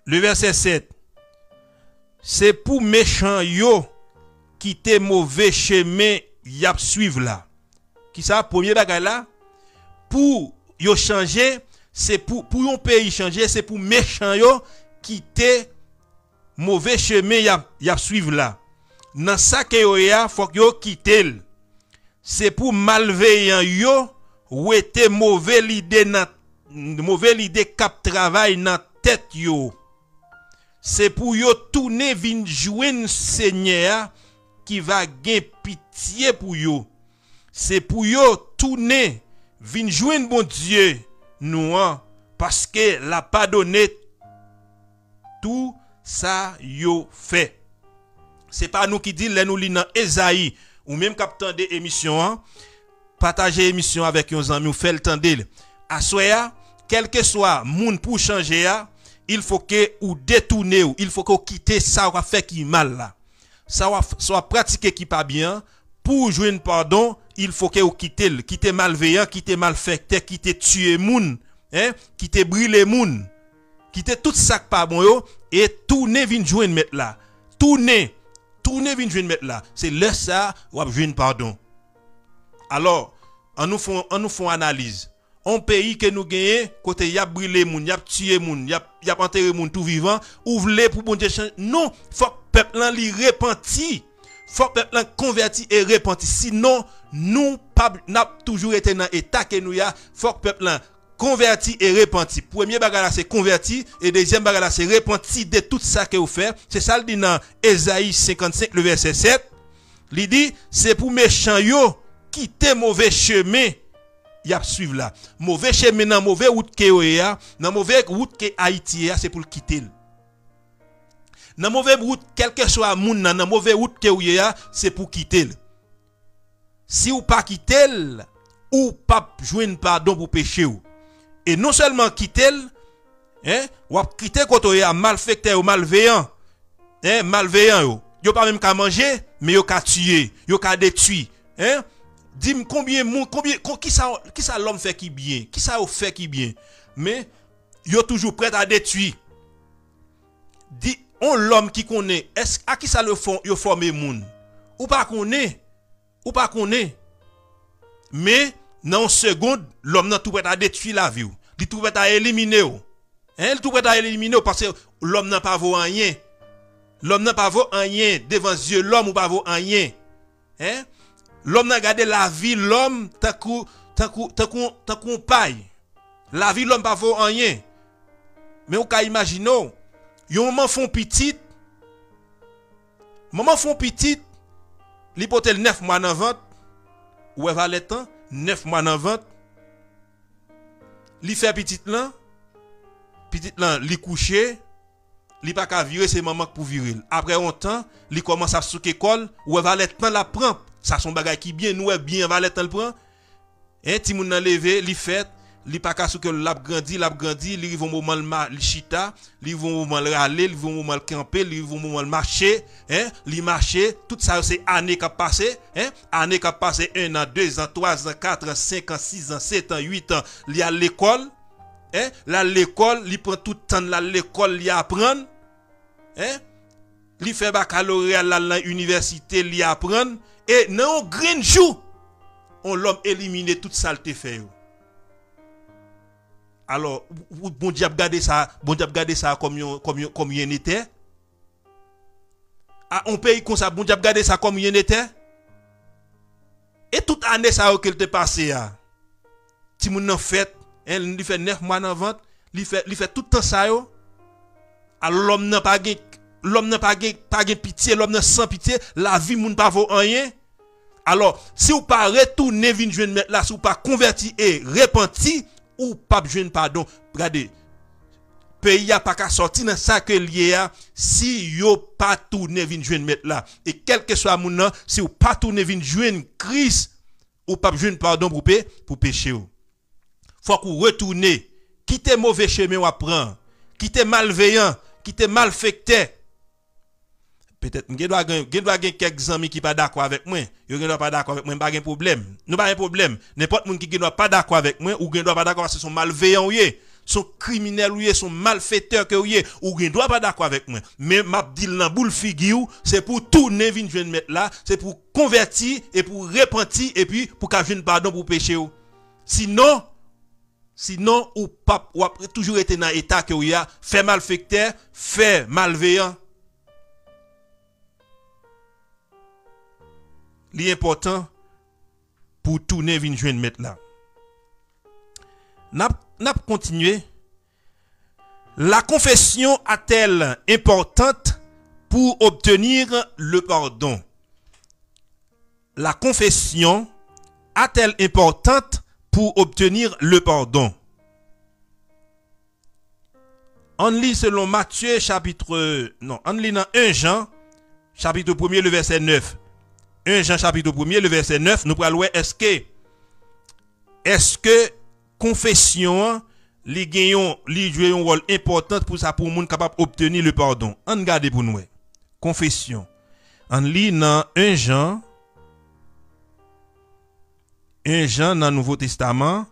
Le verset 7. C'est pour méchant yo qui te mauvais chemin y a suivre là. Qui ça premier bagay là pour yo changer, c'est pour un pays changer, c'est pour méchant yo qui te mauvais chemin y a suivre là. Dans ça que yo ya faut que yo quitte. C'est pour malveillant yo ou était mauvais l'idée cap travail dans tête yo. C'est pour yo tourner vinn joindre Seigneur qui va gagner pitié pour yo. C'est pour yo tourner, vin joindre bon Dieu, nous, parce que l'a pas donné tout ça yo fait. C'est pas nous qui dit, nous li dans Esaïe, ou même captant des émissions, partager émission avec un ami ou faire le temps d'elle. À soya, quel que soit moun pour changer, il faut que ou détourner ou il faut que quitter ça ou fait qui mal là. Ça soit pratiquer qui pas bien pour joindre pardon, il faut que ou quitter malveillant, quitter malfecteur, quitter tuer moun, quitter brûler moun, quitter tout ça qui pas bon yo et tourner vinn joindre mettre là. Tourner vinn joindre mettre là. C'est là ça ou joindre pardon. Alors, on nous font analyse. Un pays que nous gagnons, côté y a brûlé moun, y a tué moun, y a enterré moun tout vivant, ouvre pour bon Dieu changer. Non, faut que peuple là li repenti. Faut que peuple là converti et repenti. Sinon, nous pas n'a toujours été dans état que nous y a. Faut que peuple là converti et repenti. Premier bagage c'est converti et deuxième bagage c'est repenti de tout ça que vous faites. C'est ça le dit dans Esaïe 55 le verset 7. Il dit c'est pour méchant yo quitter mauvais chemin. Y a suivre là. Mauvais chemin dans mauvais route que yo dans mauvais route que Haïti c'est pour le quitter. Dans mauvais route quel que soit moun dans mauvais route que yo c'est pour quitter. Si ou pas quitter ou pas joindre pardon pour péché ou. Et non seulement quitter ou quitter quand on est malfecteur ou malveillant. Malveillant yo pas même qu'à manger mais yo qu'à tuer, yo qu'à détruire. Dis-moi qui ça l'homme fait qui bien, qui ça fait qui bien. Mais yo toujours prêt à détruire. Dis on l'homme qui connaît, est-ce à qui ça le font yo former moun ou pas connaît. Mais dans une seconde, l'homme n'a tout prêt à détruire la vie. Il tout prêt à éliminer. Il tout prêt à éliminer parce que l'homme n'a pas vaut rien. L'homme n'a pas vaut rien devant Dieu, l'homme ou pas vaut rien. L'homme n'a gardé la vie, l'homme tant qu'on paille. La vie, l'homme pas vaut rien. Mais on peut imaginer, yon maman font petit, l'hypothèse 9 mois dans vente, ou elle va le temps, 9 mois dans vente, li fait petit là, li couché, li pas qu'à virer, c'est maman pour virer. Après un temps, li commence à souke école, ou elle va le temps la prend. Ça son bagay qui bien, nous bien va le temps le prend. Ti moun nan levé, li fait, li pas qu'à souke l'a grandi, li vont moment le chita, li vont moment le râler, li vont moment le camper, li vont moment le marcher, li marcher, tout ça c'est année qui passé, année qui passé 1 an, 2 ans, 3 ans, 4 ans, 5 ans, 6 ans, 7 ans, 8 ans, li à l'école, là l'école, li prend tout temps là l'école, li apprendre, li fait baccalauréat là l'université, li apprendre et non grand jour, on l'homme éliminer toute saleté fait. Alors, bon Dieu a gardé ça comme il était. On paye comme ça, bon Dieu a gardé ça comme il était. Et toute année ça qu'elle te passé ti moun nan fête, il fait 9 mois dans vente, il fait tout temps ça yo. Alors l'homme n'a pas pitié, l'homme n'a sans pitié, la vie moun pas vaut rien. Alors, si vous pas retourner vinn joindre mettre là, si vous pas converti et repenti ou pas joindre pardon, regardez. Pays a pas qu'à sortir dans ça que lié si yo pas tourner vinn joindre mettre là. Et quel que soit moun nan, si vous pas tourner vinn joindre Christ ou pas joindre pardon pour péché ou. Faut qu'on retourne, quitter mauvais chemin ou apprendre, quitter malveillant, quitter malfecteur. Peut-être que doit quelques amis qui pas d'accord avec moi, yo doit pas d'accord avec moi, pas de problème. Nous pas un problème. N'importe monde qui doit pas d'accord avec moi ou doit pas d'accord parce que sont malveillants ou sont criminels ou sont malfaiteurs que ou doit pas d'accord avec moi. Mais m'a dit dans boule figure, c'est pour tourner vinn joindre mettre là, c'est pour convertir et pour repentir et puis pour qu'a joindre pardon pour péché ou. Sinon ou pas ou après toujours été dans état que ou y a fait malfecteur, fait malveillant. L'important pour tourner vinn joindre mettre là. N'a continué. La confession a-t-elle importante pour obtenir le pardon? la confession a-t-elle importante pour obtenir le pardon? On lit selon Matthieu on lit dans 1 Jean chapitre 1er le verset 9. 1 Jean chapitre 1er le verset 9, nous parlons est-ce que confession li joue un rôle important pour ça pour monde capable obtenir le pardon. On regarde pour nous. Confession. On lit dans 1 Jean dans le Nouveau Testament.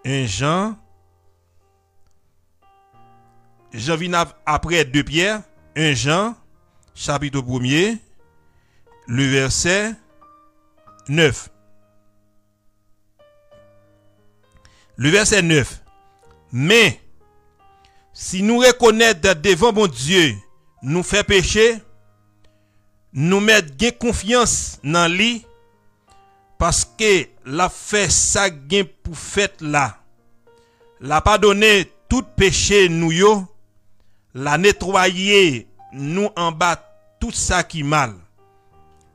1 Jean viens après 2 Pierre. 1 Jean chapitre 1er le verset 9. Le verset 9. Mais si nous reconnaissons devant mon Dieu, nous fait pécher, nous mettons confiance dans lui parce que la fait ça gain pour fait là. La pardonner tout péché nous yo, la nettoyer nous en bas tout ça qui mal.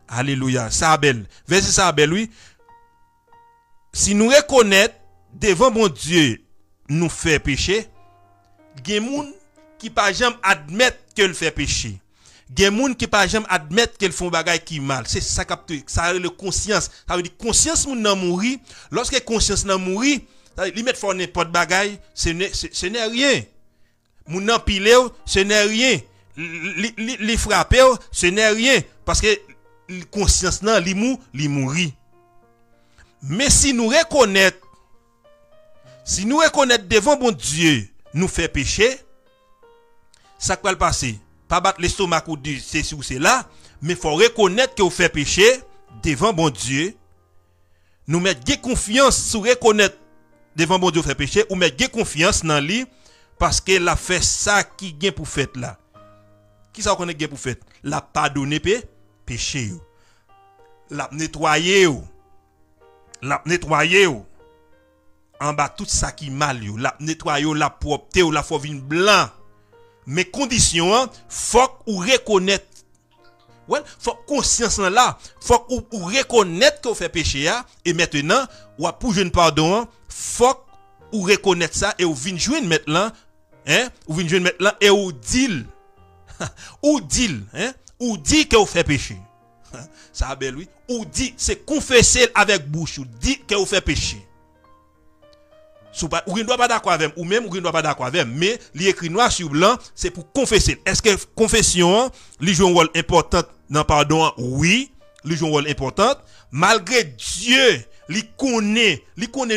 Alléluia. Ça belle. Verset ça belle oui. Si nous reconnaissons devant mon Dieu nous fait pécher, gen moun qui pas jamais admettre qu'elle fait pécher. Gen moun qui pas jamais admettre qu'elle font bagay qui mal. C'est ça capte ça le conscience. Ça veut dire conscience moun nan mouri, lorsque conscience nan mouri, ça veut dire li met fort n'importe bagay, ce n'est rien. Moun nan pile, ce n'est rien. Li frappe, ce n'est rien parce que conscience nan li mouri. Mais si nous reconnaissons devant bon Dieu, nous fait pécher, ça va le passer. Pas battre l'estomac ou dire c'est ci ou c'est là, mais il faut reconnaître que vous fait pécher devant bon Dieu. Nous mettre confiance sur reconnaître devant bon Dieu fait péché, ou mettre confiance dans lui parce que la fait ça qui gain pour fait là. Qui ça connaît gain pour fait? La pardonner péché. La nettoyer. La nettoyer. En bas tout ça qui mal yo, la nettoyer, la propreté ou la faut vin blanc. Mais condition faut ou reconnaître. Ouais, faut conscience là, faut ou reconnaître que fait péché et maintenant ou pour jeune pardon, faut ou reconnaître ça et ou vin joindre maintenant, ou vin joindre maintenant et ou dit ou dit que vous fait péché. Ça belle oui, ou dit c'est confesser avec bouche, ou dit que vous fait péché. Ou ne doit pas d'accord avec ou même ou ne doit pas d'accord avec mais li écrit noir sur blanc c'est pour confesser. Est-ce que confession li joue un rôle important dans pardon? Oui, li joue un rôle important malgré Dieu li connaît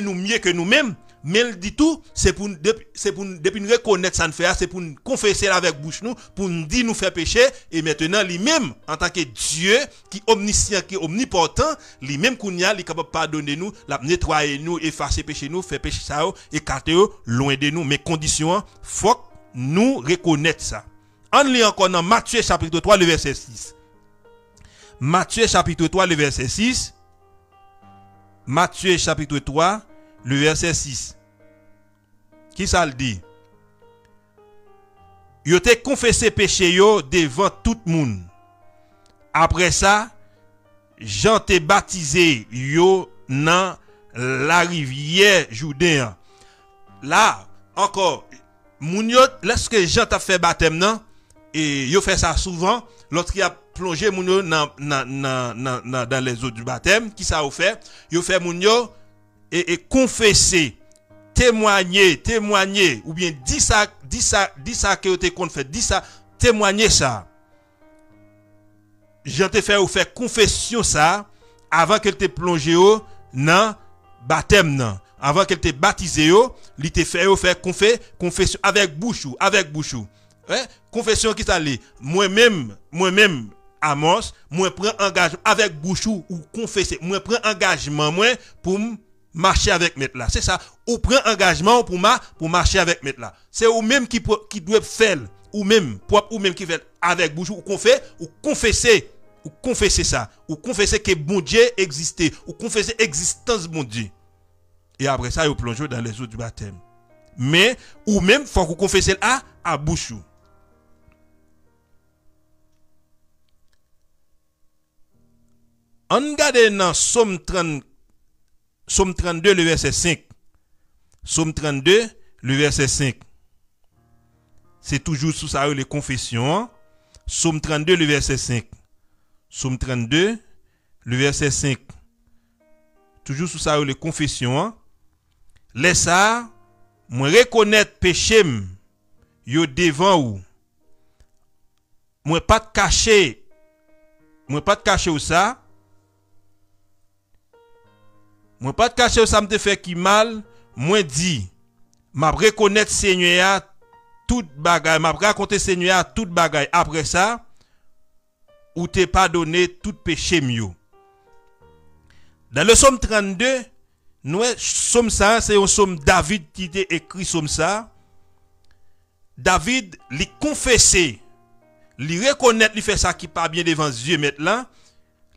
nous mieux que nous-mêmes mais il dit tout c'est pour depuis nous reconnaître ça ne fait c'est pour nous confesser avec bouche nous pour nous dire nous faire péché et maintenant lui-même en tant que Dieu qui omniscient qui omnipotent lui-même qu'on y a il capable pardonner nous la nettoyer nous effacer péché nous faire péché ça écarter loin de nous mais condition faut nous reconnaître ça. On lit encore dans Matthieu chapitre 3 le verset 6. Matthieu chapitre 3 le verset 6. Matthieu chapitre 3 le verset 6. Qui ça le dit? Yo te confessé péché yo devant tout le monde. Après ça, Jean te baptisé yo dans la rivière Jourdain. Là, encore, moun yo, lorsque Jean t'a fait baptême nan, et yo fait ça souvent, lorsqu'il a plongé moun yo dans les eaux du baptême, qui ça a fait? Yo fait moun yo et confesser, témoigner, ou bien dit ça que vous te fait, dit ça, témoigner ça. Jean te fait ou faire confession ça avant qu'elle te plongé dans baptême nan. Avant qu'elle te baptisé il te fait ou faire confession avec bouche. Confession qui ça li. Moi-même Amos, moi prends engagement avec bouche ou confesser. Moi prends engagement moi pour marcher avec maître là. C'est ça. Ou prend engagement pour marcher avec maître là. C'est ou même qui doit faire ou même qui fait avec bouche ou confesser ça, ou confesser que bon Dieu existait, ou confesser existence bon Dieu. Et après ça, vous plongez dans les eaux du baptême. Mais ou même faut qu'on confesse à bouche. On regarde dans Somme 32, le verset 5. Somme 32, le verset 5. C'est toujours sous ça les confessions. Hein? Somme 32, le verset 5. Somme 32, le verset 5. Toujours sous ça les confessions. Hein? Laisse ça, moi reconnaître péché yo devant ou. Moi pas de cacher. Moi pas de cacher ou ça. Moi pas de cacher ou ça me te fait qui mal. Moi dit, m'a reconnaître Seigneur toute bagaille, m'a raconter Seigneur toute bagaille. Après ça, ou t'es pardonné tout péché mieux. Dans le psaume 32, nous psaume ça, c'est un psaume David qui t'a écrit psaume ça. David lui confessé, lui reconnaître, lui fait ça qui pas bien devant Dieu maintenant,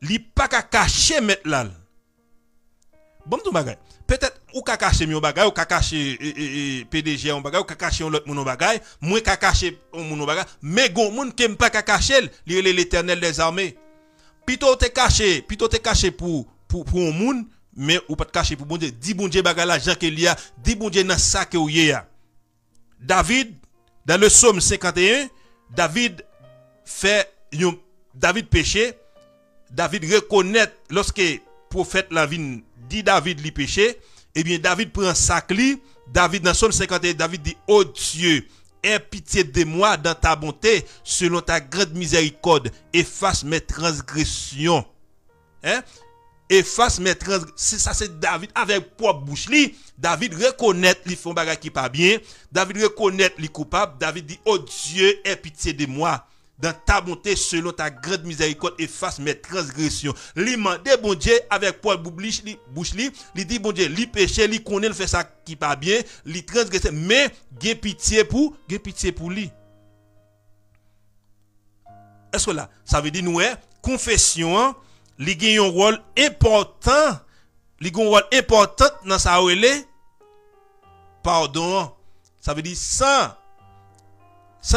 lui pas qu'à cacher maintenant. Bon tout bagay. Peut-être ou ka cacher mon bagay, ou ka cacher PDG on bagay, ou ka cacher l'autre mon bagay, moi ka cacher mon bagay, mais gon moun qui pas ka cacher, li l'Éternel des armées. Plutôt te cacher pour un moun, mais ou pas te cacher pour bon Dieu. Dis bon Dieu bagay la Jean que li a, dis bon Dieu dans ça que ou y a. David dans le psaume 51, David péché, David reconnaît lorsque prophète la vie dit David li péché, eh bien David prend sac li, David dans Psaume 51, David dit oh Dieu, aie pitié de moi dans ta bonté, selon ta grande miséricorde, efface mes transgressions. Hein? Efface mes transgressions. Ça c'est David avec propre bouche li, David reconnaît li font bagay qui pas bien, David reconnaît li coupable, David dit oh Dieu, aie pitié de moi. Dans ta bonté, selon ta grande miséricorde, efface mes transgressions. Li mande bon Dieu avec Paul bouche li dit bon Dieu, li péché, li connaît, il fait ça qui pas bien, li transgresse, mais gen pitié pour lui. Est-ce que là, ça veut dire nous confession, li gen un rôle important, dans sa relé pardon. Ça veut dire sans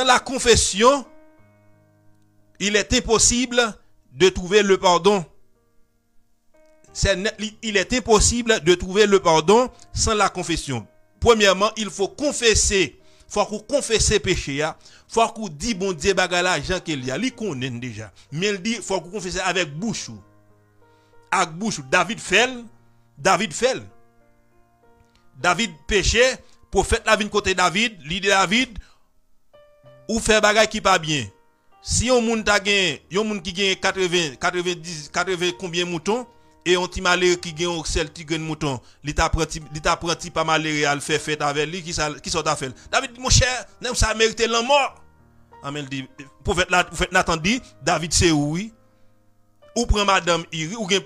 la confession, il est impossible de trouver le pardon. Il est impossible de trouver le pardon sans la confession. Premièrement, il faut confesser. Il faut qu'on confesse péché. Il faut qu'on dise bon Dieu bagala Jean qu'il y a. Il connaît déjà. Mais il dit il faut qu'on confesse avec bouche. Avec bouche. David fait. David péché. Prophète la vinn côté David. L'idée David. Ou fait bagay qui pas bien. Si on moun qui gagne 80 combien moutons et on ti malheureux qui gagne celle qui gagne mouton, li t'a prenti pas malheureux à le faire fête avec lui qui sort à faire. David dit mon cher, même ça mérite la mort. Amel dit prophète Nathan dit David c'est oui. Ou prend madame Iri ou gen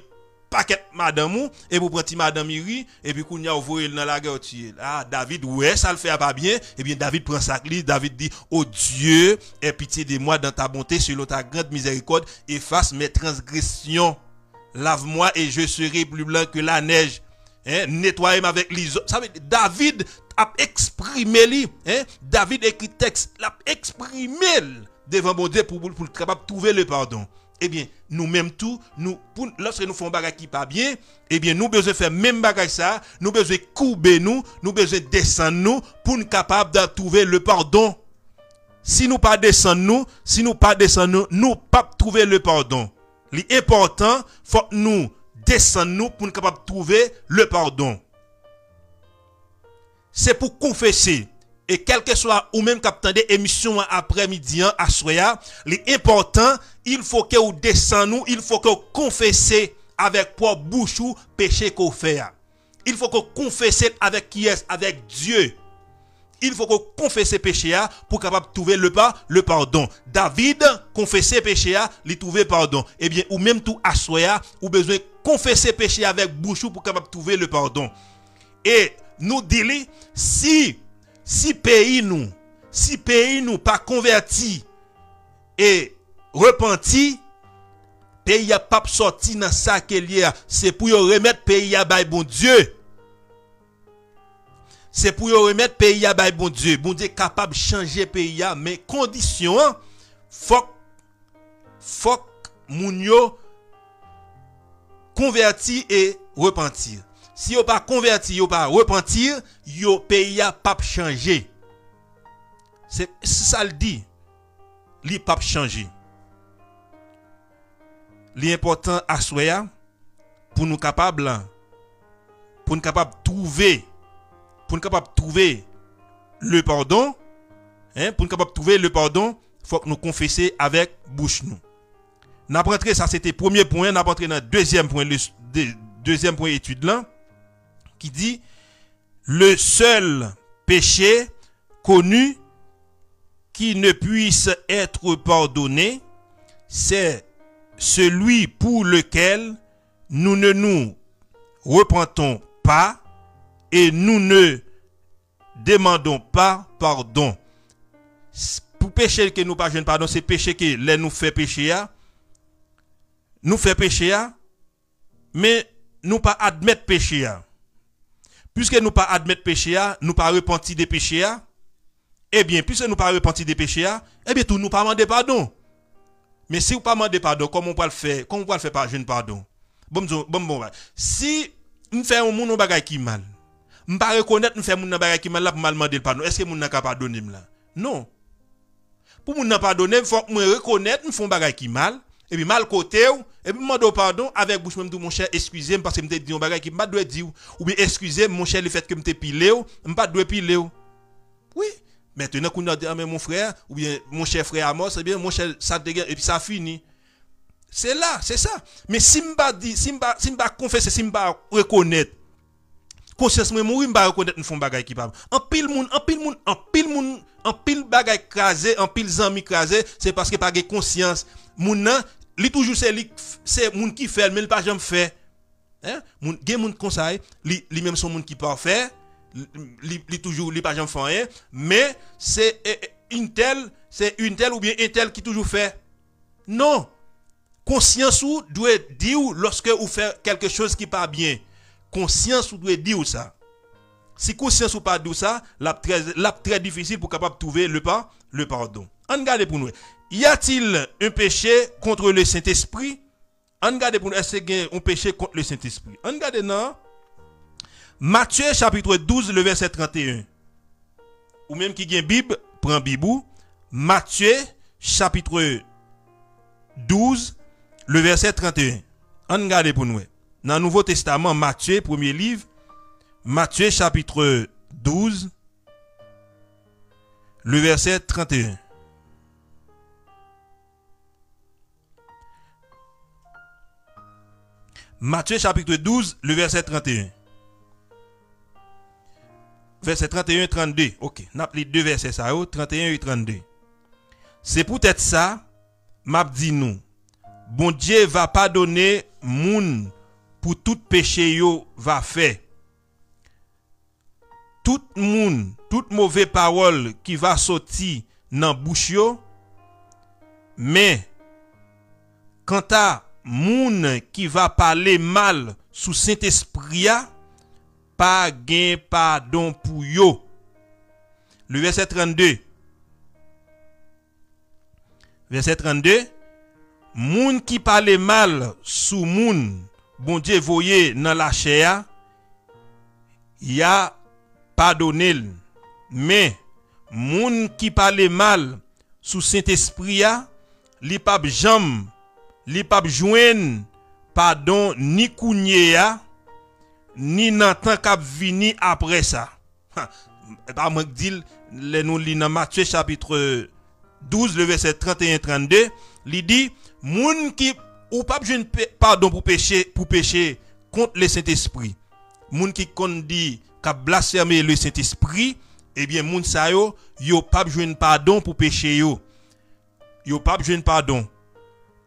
paquet madame ou et vous prend madame Iri et puis kounya voyé dans la guerre tuer. Ah David ouais ça le fait pas bien et bien David prend ça li David dit oh Dieu aie pitié de moi dans ta bonté selon ta grande miséricorde efface mes transgressions lave-moi et je serai plus blanc que la neige hein nettoie-moi avec l'hysope. Ça veut dire David a exprimé li hein David écrit texte l'a exprimé devant bon Dieu pour capable trouver le pardon. Eh bien, nous-mêmes tout, lorsque nous faisons bagage qui pas bien, eh bien, nous besoin faire même bagage ça, nous besoin courber nous besoin descendre nous pour nous capable de trouver le pardon. Si nous pas descendre nous pas trouver le pardon. L'important, faut nous descendre nous pour nous capable de trouver le pardon. C'est pour confesser. Et quel que soit ou même captant des émissions après-midi à soya, l'important, il faut que vous descendez, il faut que vous confessez avec propre bouche ou péché qu'on fait. Il faut que vous confessez avec qui est, avec Dieu. Il faut que vous confessez péché pour capable trouver le pardon. David confessait péché, il trouvait pardon. Eh bien, ou même tout à soya, ou besoin confesser péché avec bouche pour capable trouver le pardon. Et nous disons si pays nous pas converti et repenti, pays a pas sorti dans ça qu'il y a, c'est pour remettre pays à bail bon Dieu. C'est pour remettre pays à bail bon Dieu. Bon Dieu capable de changer pays à mais condition faut moun yo convertir et repentir. Si yo pas convertir, yo pas repentir, yo pays a pas changer. C'est ça le dit. Li pas changer. L'important à soya pour nous capable trouver le pardon, hein, pour nous capable trouver le pardon, faut que nous confesser avec bouche nous. N'a rentré ça c'était premier point, n'a rentré dans deuxième point deuxième point étude là qui dit le seul péché connu qui ne puisse être pardonné, c'est celui pour lequel nous ne nous repentons pas et nous ne demandons pas pardon. Pour péché que nous pas jeune pardon, c'est péché que les nous fait pécher, mais nous pas admettre péché. Puisque nous pas admettre péché, nous pas repentir des péchés, eh bien, puisque nous pas repentir des péchés, eh bien, tout nous pas demander pardon. Mais si vous pas demander pardon, comment on peut le faire? Comment on peut le faire par jeune pardon? Bon. Si nous faisons un monde bagay qui mal, on pas reconnaître nous faisons un bagay qui mal là pour mal demander pardon. Est-ce que mon n'a pas pardonner là? Non. Pour mon n'a pas pardonner, il faut que me reconnaître nous font bagay qui mal et puis mal côté et puis demander pardon avec bouche même mon cher, excusez-moi parce que me dit un bagay qui pas doit dire ou bien excusez mon cher le fait que me pilé ou pas doit piler. Oui. Maintenant, quand on a dit, mon frère, ou bien mon cher frère Amos, c'est bien, mon cher, ça dégage, et puis ça finit. C'est là, c'est ça. Mais si je ne confesse, si je ne reconnaître, conscience, je ne reconnaître, nous font bagay qui parle. En pile bagay crasé, en pile zami crasé, c'est parce que pas de conscience. Moun nan, li toujours c'est moun qui fait, mais il pas jamais fait. Hein? Moun conseil, li même son moun qui parfait. Li toujours li pas jamais fait rien, mais c'est une telle ou bien un tel qui toujours fait. Non. Conscience ou doit dire lorsque vous faites quelque chose qui pas bien. Conscience ou doit dire ça. Si conscience ou pas dire ça, la très difficile pour capable trouver le pardon. On regarde pour nous. Y a-t-il un péché contre le Saint-Esprit? On regarde pour nous, est-ce qu'il y a un péché contre le Saint-Esprit? On regarde non. Matthieu chapitre 12 le verset 31. Ou même qui gagne Bible, prend Bible. Matthieu chapitre 12 le verset 31. On regarde pour nous. Dans le Nouveau Testament, Matthieu, premier livre, Matthieu chapitre 12 le verset 31. Matthieu chapitre 12 le verset 31. Verset 31 et 32. Ok, n'a les deux versets ça, 31 et 32. C'est peut-être ça, m'a dit nous. Bon Dieu va pardonner moun pour tout péché yo va faire. Tout moun, toute mauvaise parole qui va sortir dans bouche yo, mais quant à moun qui va parler mal sous Saint-Esprit, pas gain pardon pour yo. Le verset 32. Verset 32. Moun qui parle mal sous moun, bon Dieu voyez dans la chair, y a pardonné. Mais moun qui parle mal sous Saint-Esprit, li pa jam, li pa joindre pardon ni kounye ni nan tan k'ap vini après ça. Pas moi dit les nous li dans Matthieu chapitre 12 le verset 31-32, li dit moun qui ou pas joindre pardon pour péché contre le Saint-Esprit. Moun qui kon dit qu'a blasphémer le Saint-Esprit, eh bien moun sa yo pas joindre pardon pour péché yo. Yo pas joindre pardon.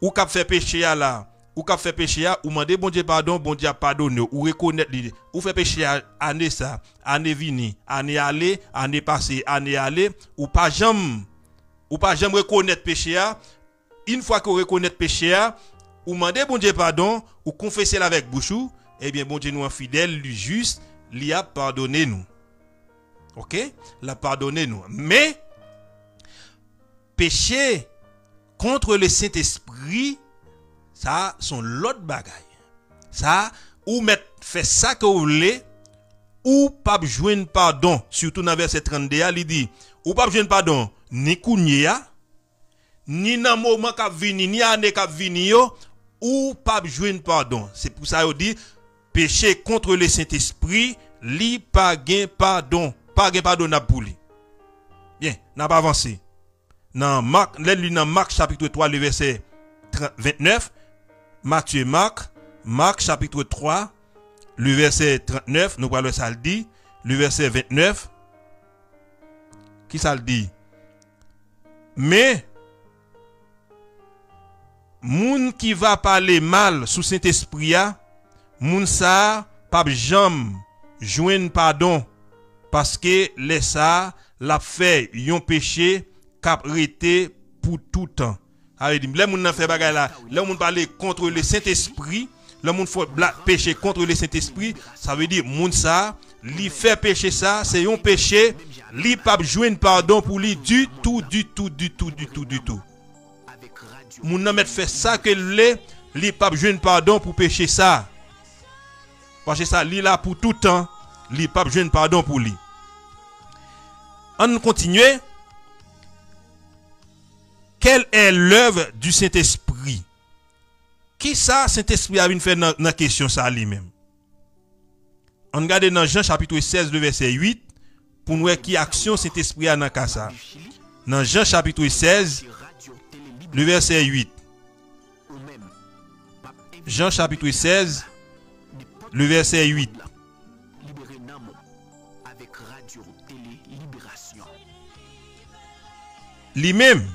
Ou qu'a fait péché là. Ou qu'a fait péché ou demander bon Dieu pardon, bon Dieu pardonne ou reconnaître l'idée. Ou fait péché année ça, année vini, année aller, année passée, année aller ou pas jamais reconnaître péché. Une fois que vous reconnaissez péché, ou demander bon Dieu pardon, ou confesser avec bouche, eh bien bon Dieu nous est fidèle, lui juste, lui a pardonné nous. OK? L'a pardonné nous. Mais péché contre le Saint-Esprit, ça sont l'autre bagaille. Ça, ou mettre fait ça que vous voulez, ou pas joindre pardon. Surtout dans verset 32, il dit, ou pas joindre pardon, ni kounya, ni dans moment qu'a vini, ni année qu'a vini yo, ou pas joindre pardon. C'est pour ça qu'il dit, péché contre le Saint-Esprit, li pas gain pardon. Pas gain pardon pour lui. Bien, n'a pas avancé. Dans Marc chapitre 3, le verset 29, Matthieu Marc chapitre 3, le verset 39, nous parlons ça le dit, le verset 29, qui ça le dit? Mais, moun qui va parler mal sous Saint-Esprit, moun ça, pas jamais joindre pardon, parce que les ça, l'a fait yon péché, cap rete pour tout temps. Les moun nan fait bagay là, les moun parler contre le Saint-Esprit, les moun faut péché contre le Saint-Esprit, ça veut dire moun ça, li fait péché ça, c'est un péché, li pas joindre pardon pour lui du tout. Moun nan met fait ça que li pas joindre pardon pour péché ça. Parce que ça li là pour tout temps, li pas joindre pardon pour lui. On continue. Quelle est l'œuvre du Saint-Esprit? Qui ça, Saint-Esprit a fait dans la question ça lui-même? On regarde dans Jean chapitre 16, le verset 8, pour nous voir qui action Saint-Esprit a dans le ça. Dans Jean chapitre 16, le verset 8. Jean chapitre 16, le verset 8. Lui-même,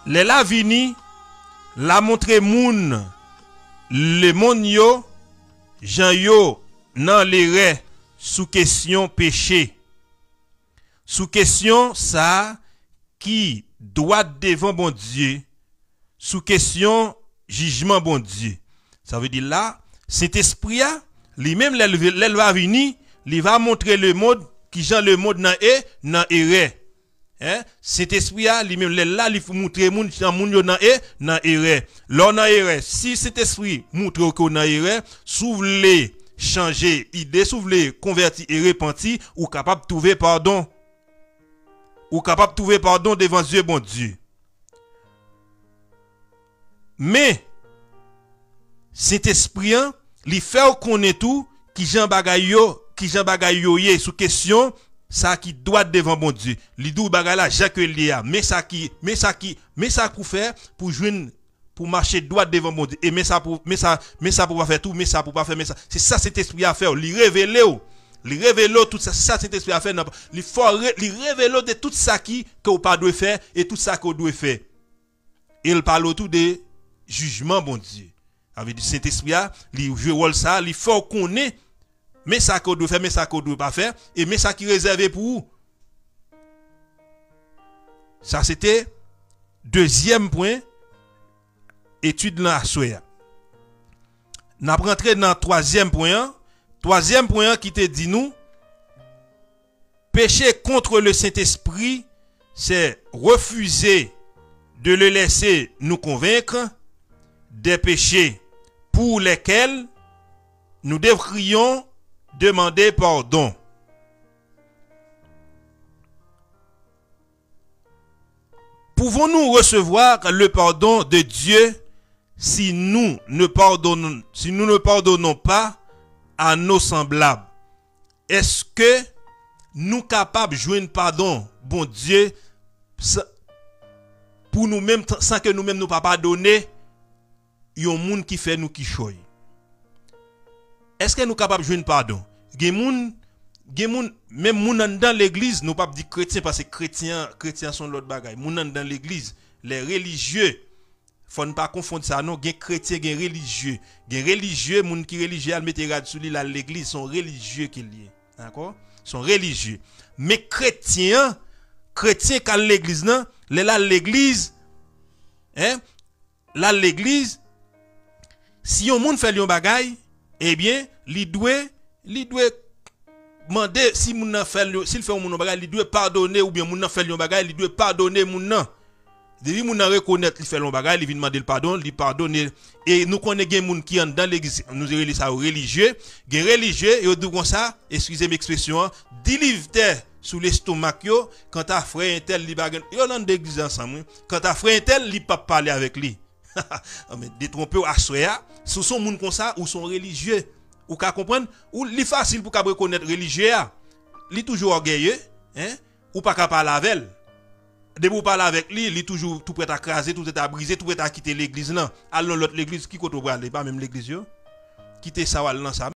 les la vini, la montre moun, le moun yo, Jean yo, nan l'erreur, sous question péché. Sous question ça, qui doit devant bon Dieu, sous question jugement bon Dieu. Ça veut dire là, cet esprit, lui-même, l'elle va venir, il va montrer le monde, qui Jean le monde nan erreur. Hein? Cet esprit lui-même là il faut montrer moun yo nan erreur. Là nan erreur. Si cet esprit montre que nan erreur, s'ouvre changer idée, s'ouvre convertir et repentir, ou capable de trouver pardon. Ou capable de trouver pardon devant Dieu bon Dieu. Mais cet esprit il fait connaître tout qui Jean bagay yo yé sous question ça qui doit devant bon Dieu. Li dou bagay la Jacques Elia, mais ça pour faire pour joindre pour marcher droit devant mon Dieu et mais ça pour pas faire tout, mais ça pour pas faire mais ça. C'est ça cet esprit à faire, li révéler tout ça cet esprit à faire, li révéler de tout ça que vous pas doit faire et tout ça que vous doit faire. Il parle autour de jugement bon Dieu. Avec cet esprit là, li joue rôle ça, li faut connaître mais ça qu'on doit faire, mais ça qu'on doit pas faire, et mais ça qui est réservé pour vous. Ça c'était deuxième point, étude dans la soya. N'a rentré dans troisième point qui te dit nous, pécher contre le Saint-Esprit, c'est refuser de le laisser nous convaincre des péchés pour lesquels nous devrions demander pardon. Pouvons-nous recevoir le pardon de Dieu si nous ne pardonnons pas à nos semblables? Est-ce que nous sommes capables de jouer un pardon, bon Dieu, pour nous-mêmes, sans que nous-mêmes nous pas pardonner, il y a un monde qui fait nous qui choye? Est-ce que nous sommes capables de jouer un pardon? Même moun dans l'église, nous pas dire chrétien parce que chrétiens sont l'autre bagaille. Moun dans l'église, les religieux, faut ne pas confondre ça non, gen chrétien, gen religieux. Gen religieux, moun qui religieux, al mette rad sou li la l'église sont religieux qui lié. D'accord? Sont religieux. Mais chrétien qu'à l'église non, l'église l'église si un monde fait yon bagaille, eh bien, li doit demander si moun nan fait s'il fait moun bagay, li doit pardonner ou bien moun nan fait yon bagay, li doit pardonner moun nan. Depuis moun nan reconnaître li fait long bagay, il vient demander le pardon, il pardonne et nous connaissons gen moun qui dans l'église, nous relève ça religieux, gen religieux et dit comme ça, excusez l'expression, délivre sous l'estomac yo quand ta frère un tel li bagan, yo dans l'église ensemble, quand ta frère un tel li pas parler avec lui. Mais détromper à soya, ce sont moun comme ça ou sont religieux. Ou ka comprendre ou li facile pour ka reconnaître religieux, li toujours orgueilleux, hein, ou pas ka parler avec elle. De vous parler avec lui, il est toujours tout prêt à craser, tout prêt à briser, tout prêt à quitter l'église. Non, allons l'autre l'église, qui côté pas même l'église, quitter ça, allons ça.